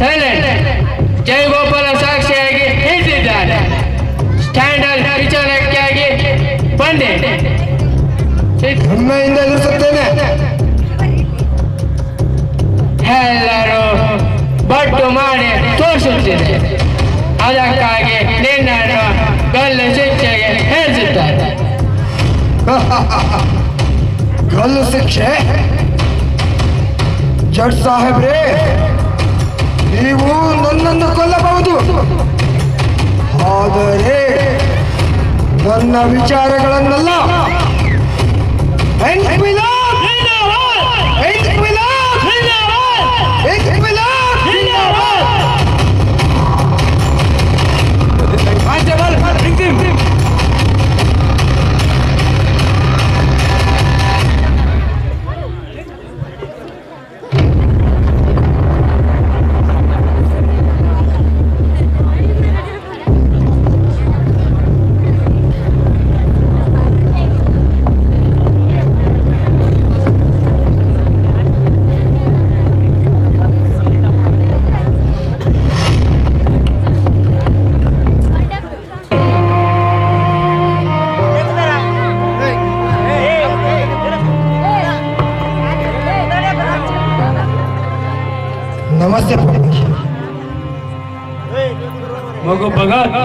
[SPEAKER 1] ಸೈಲೆಂಟ್. ಜಯಗೋಪಾಲ ಸಾಕ್ಷಿಯಾಗಿ ಹೇಳ್ತಿದ್ದಾನೆ. ಸ್ಟ್ಯಾಂಡರ್ಡ್ ವಿಚಾರಕ್ಕಾಗಿ ಬಂದೆ.
[SPEAKER 5] ಹೆಮ್ಮೆಯಿಂದ ಎದುರಿಸುತ್ತೇನೆ.
[SPEAKER 1] ಎಲ್ಲರೂ ಬಟ್ಟು ಮಾಡಿ ತೋರಿಸುತ್ತಿದೆ. ಅದಕ್ಕಾಗಿ ನಿನ್ನನ್ನು ಗಲ್ಲು ಶಿಕ್ಷೆಗೆ ಹೇಳಿಸುತ್ತಾರೆ.
[SPEAKER 5] ಗಲ್ಲು ಶಿಕ್ಷೆ? ಜಡ್ಜ್ ಸಾಹೇಬ್ರೇ, ನೀವು ನನ್ನನ್ನು ಕೊಲ್ಲಬಹುದು, ಆದರೆ ನನ್ನ ವಿಚಾರಗಳನ್ನೆಲ್ಲ ನಮಸ್ತೆ
[SPEAKER 1] ಮಗು ಭಗತ್,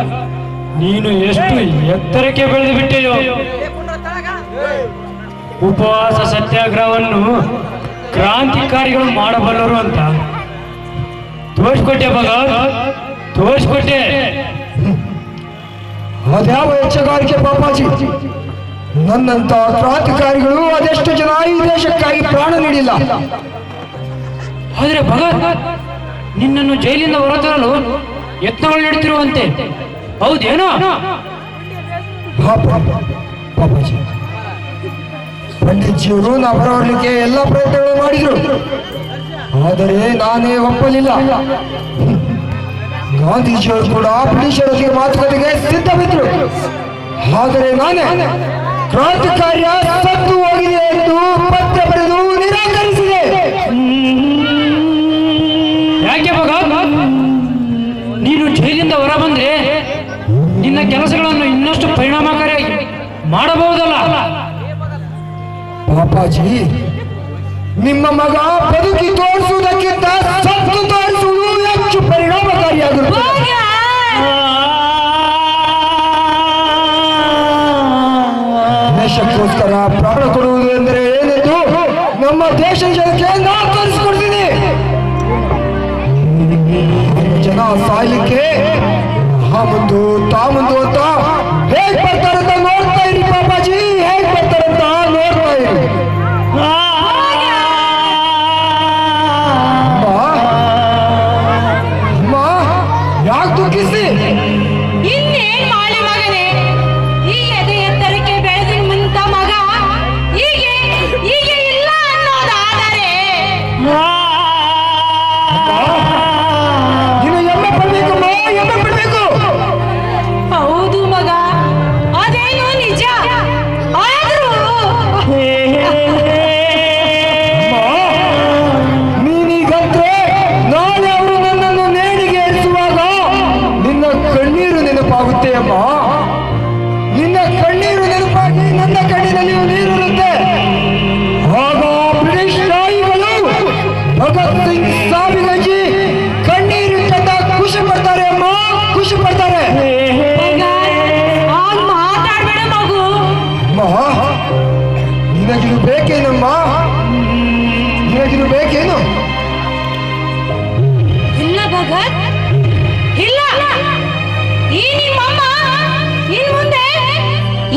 [SPEAKER 1] ನೀನು ಎಷ್ಟು ಎತ್ತರಕ್ಕೆ ಬೆಳೆದು ಬಿಟ್ಟೆಯೋ. ಉಪವಾಸ ಸತ್ಯಾಗ್ರಹವನ್ನು ಕ್ರಾಂತಿಕಾರಿಗಳು ಮಾಡಬಲ್ಲರು ಅಂತ ತೋರಿಸ್ಕೊಟ್ಟೆ ಭಗತ್, ತೋರಿಸ್ಕೊಟ್ಟೆ.
[SPEAKER 5] ಅದ್ಯಾವ ಹೆಚ್ಚಗಾರಿಕೆ ಪಾಪಾಜಿ? ನನ್ನಂತ ಕ್ರಾಂತಿಕಾರಿಗಳು ಅದೆಷ್ಟು ಜನ ಈ ದೇಶಕ್ಕಾಗಿ ಪ್ರಾಣ ನೀಡಿಲ್ಲ.
[SPEAKER 1] ಆದರೆ ಭಗತ್, ನಿನ್ನನ್ನು ಜೈಲಿಂದ ಹೊರತರಲು ಯತ್ನಗಳು ನಡೆತಿರುವಂತೆ ಹೌದೇನೋ?
[SPEAKER 5] ಪಾಪಾಜಿ, ಪಂಡಿತ್ಜಿಯವರು ನಾ ಹೊರಬರಲಿಕ್ಕೆ ಎಲ್ಲ ಪ್ರಯತ್ನಗಳು ಮಾಡಿದ್ರು, ಆದರೆ ನಾನೇ ಒಪ್ಪಲಿಲ್ಲ. ಗಾಂಧೀಜಿಯವರು ಕೂಡ ಬ್ರಿಟಿಷರೊಂದಿಗೆ ಮಾತುಕತೆಗೆ ಸಿದ್ಧವಿದ್ರು, ಆದರೆ ನಾನೇ ಕ್ರಾಂತಿಕಾರ್ಯ ಸತ್ತು ಹೋಗಿದೆ ಎಂದು ಪತ್ರ ಬರೆದು ನಿರಾಕರಿಸಿದೆ.
[SPEAKER 1] ಯಾಕೆ ಭಗತ್, ನೀನು ಜೈಲಿಂದ ಹೊರ ಬಂದ್ರೆ ನಿನ್ನ ಕೆಲಸಗಳನ್ನು ಇನ್ನಷ್ಟು ಪರಿಣಾಮಕಾರಿಯಾಗಿ ಮಾಡಬಹುದಲ್ಲ?
[SPEAKER 5] ಪಾಪಾಜಿ, ನಿಮ್ಮ ಮಗ ಬದುಕಿ ತೋರಿಸುವುದಕ್ಕಿಂತ ಸತ್ತು ತೋರಿಸುವುದು ಹೆಚ್ಚು ಪರಿಣಾಮಕಾರಿಯಾಗಿರುತ್ತದೆ. ದೇಶಕ್ಕೋಸ್ಕರ ಪ್ರಾಣ ಕೊಡುವುದು ಎಂದರೆ ಏನೆಂದು ನಮ್ಮ ದೇಶ ಜನಕ್ಕೆ ನಾನು ತೋರಿಸಿಕೊಡ್ತೀನಿ. ಜನ ಸಾಯ್ಲಿಕ್ಕೆ ಆ ಮುಂದು ತಾ ಮುಂದು ಅಂತ ಹೇಗ್ ಬರ್ತಾರಂತ ನೋಡ್ತಾ ಇರಿ ಪಾಪಾಜಿ, ಹೇಗ್ ಬರ್ತಾರಂತ ನೋಡ್ತಾ ಇರಿ. ಯಾಕೆ ದುಃಖಿಸಿ?
[SPEAKER 2] ಇನ್ನೇನ್ ಮಾಡಿ ಮಗನೇ, ಈ ಎದೆ ಎತ್ತರಕ್ಕೆ ಬೆಳೆದ ನಿಂತ ಮಗ ಹೀಗೆ ಇಲ್ಲ ಅನ್ನೋದಾದರೆ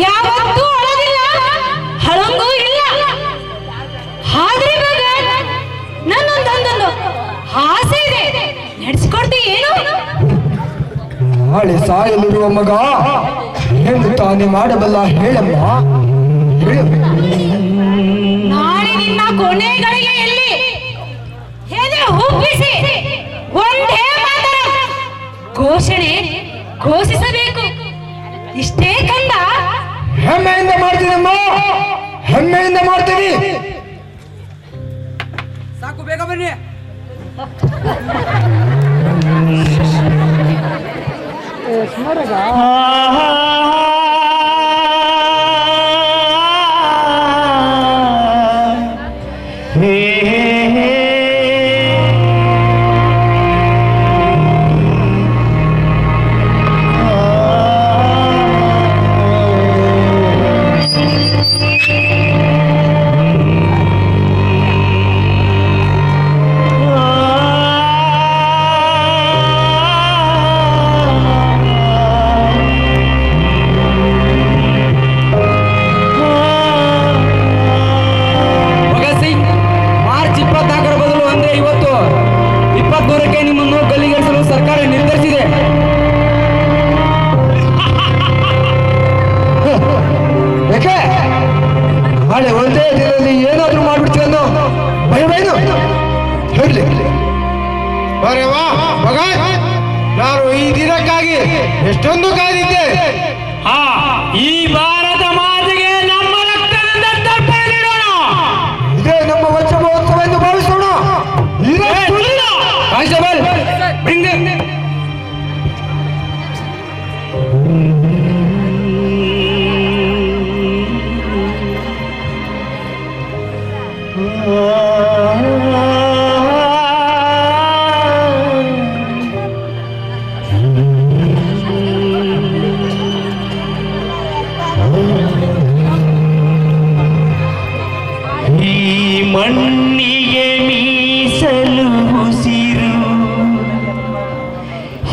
[SPEAKER 2] ಯಾವತ್ತೂ ಅಳೋದಿಲ್ಲ, ಹಳಂಗೂ ಇಲ್ಲ. ಆದ್ರೆ ಇವಾಗ ನನ್ನೊಂದೊಂದೊಂದು ಆಸೆ ಇದೆ, ನಡೆಸ್ಕೊಡ್ತಿ ಏನು?
[SPEAKER 5] ನಾಳೆ ಸಾಯಲಿರುವ ಮಗ ಏನು ತಾನೇ ಮಾಡಬಲ್ಲ ಹೇಳಮ್ಮ, ಹೇಳು.
[SPEAKER 2] ನಾಳೆ ನಿನ್ನ ಕೊನೆ ಗಳಿಗೆಯಲ್ಲಿ ಎದೆ ಹುಬ್ಬಿಸಿ ಒಂದೇ ಮಾತರ ಘೋಷಣೆ ಘೋಷಿಸಬೇಕು. ಇಷ್ಟೇ ಕಂದ.
[SPEAKER 5] ಹೆಮ್ಮೆಯಿಂದ ಮಾಡ್ತೀನಮ್ಮ, ಹೆಮ್ಮೆಯಿಂದ ಮಾಡ್ತೀನಿ.
[SPEAKER 1] ಸಾಕು, ಬೇಗ ಬನ್ನಿ.
[SPEAKER 5] ನಾಳೆ ಒಂದೇ ದಿನದಲ್ಲಿ ಏನಾದ್ರೂ ಮಾಡ್ಬಿಡ್ತೀವಿ ಅನ್ನೋ ಭಯವೇನು? ಹೇಳಿ.
[SPEAKER 6] ಅರೆ ವಾ ಮಗ, ನಾನು ಈ ದಿನಕ್ಕಾಗಿ ಎಷ್ಟೊಂದು ಕಾದಿದ್ದೆ.
[SPEAKER 1] ಈ ಭಾರತ ಮಾತೆಗೆ ನಮ್ಮ ರಕ್ತದಿಂದ ತರ್ಪಣೆ ನೀಡೋಣ.
[SPEAKER 5] ಇದೇ ನಮ್ಮ ವಜ್ರ ಮಹೋತ್ಸವ ಎಂದು ಭಾವಿಸೋಣ.
[SPEAKER 1] Constable, bring them. ಮಣ್ಣಿಗೆ ಮೀಸಲು ಉಸಿರು,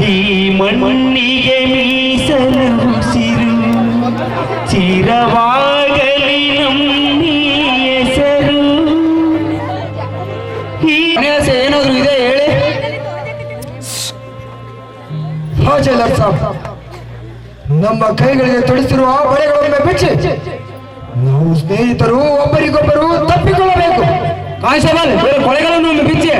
[SPEAKER 1] ಈ ಮಣ್ಣಿಗೆ ಮೀಸಲು ಉಸಿರು, ಚಿರವಾಗಲಿ ನಮ್ಮ ಹೆಸರು. ಏನಾದ್ರು ಇದೆ ಹೇಳಿ.
[SPEAKER 5] ಜೈಲರ್ ಸಾಬ್, ನಮ್ಮ ಕೈಗಳಿಗೆ ತೊಡಿಸಿರುವ ಬಳೆಗಳೊಮ್ಮೆ ಬಿಚ್ಚಿ ನಾವು ಸ್ನೇಹಿತರು ಒಬ್ಬರಿಗೊಬ್ಬರು ತಪ್ಪಿಕೊಳ್ಳಬೇಕು.
[SPEAKER 1] ಕಾನ್ಸ್ಟೇಬಲ್, ಕೊಳೆಗಳನ್ನು ಒಮ್ಮೆ ಬಿಚ್ಚಿ.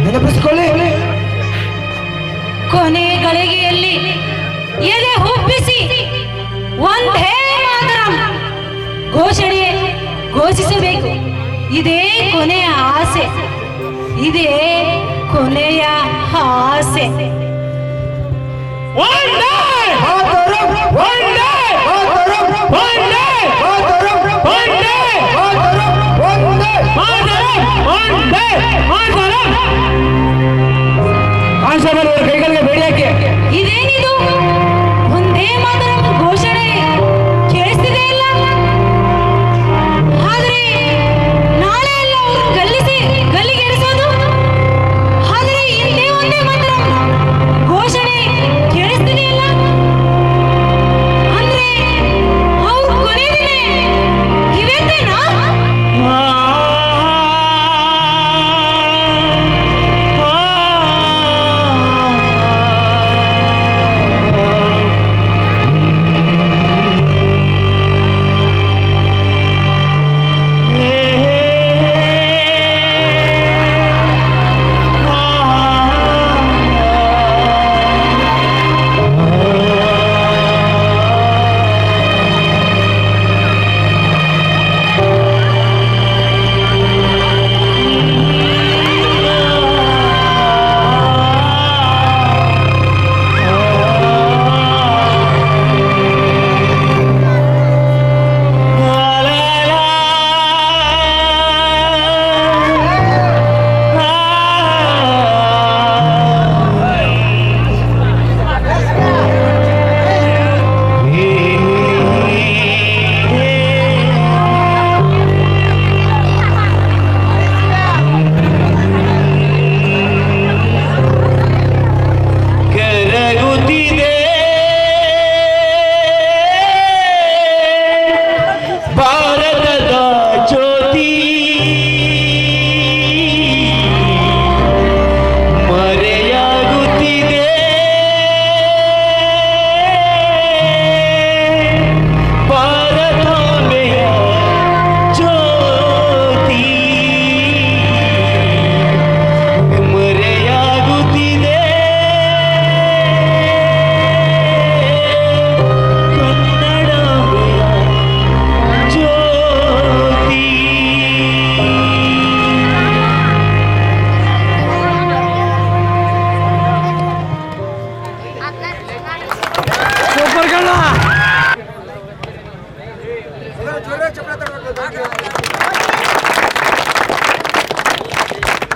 [SPEAKER 5] ನೆನಪಿಸಿಕೊಳ್ಳಿ.
[SPEAKER 2] ಕೊನೆ ಗಳಿಗೆಯಲ್ಲಿ ಎದೆ ಹುಬ್ಬಿಸಿ ಒಂದೇ ಮಾತರಂ ಘೋಷಣೆ ಘೋಷಿಸಬೇಕು. ಇದೇ ಕೊನೆಯ ಆಸೆ, ಇದೇ ಕೊನೆಯ ಆಸೆ.
[SPEAKER 1] ಕಾನ್ಸ್ಟೇಬಲ್ ಅವರ ಕೈಗಳಿಗೆ ಬೇಡಿ ಹಾಕಿ.
[SPEAKER 2] ಇದೇನಿದು? ಒಂದೇ ಮಾತರಂ ಘೋಷಣೆ ಕೇಳಿಸ್ತಿದೆ ಇಲ್ಲ? ಆದ್ರೆ ನಾಳೆ ಎಲ್ಲ ಅವರು ಗಲ್ಲಿಗೇರಿಸೋದು. ಆದ್ರೆ ಹಿಂದೆ ಒಂದೇ ಮಾತರಂ ಘೋಷಣೆ ಕೇಳಿಸ್ತಿದೆ ಇಲ್ಲ? ಅಂದ್ರೆ ಅವ್ರ ಕೊನೆ ದಿನ ಇವತ್ತೇನಾ?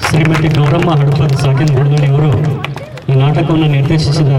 [SPEAKER 7] ಶ್ರೀಮತಿ ಗೌರಮ್ಮ ಹಡಪದ ಸಾಕಿನ ಗುಡದಳ್ಳಿಯವರು ಈ ನಾಟಕವನ್ನು ನಿರ್ದೇಶಿಸಿದ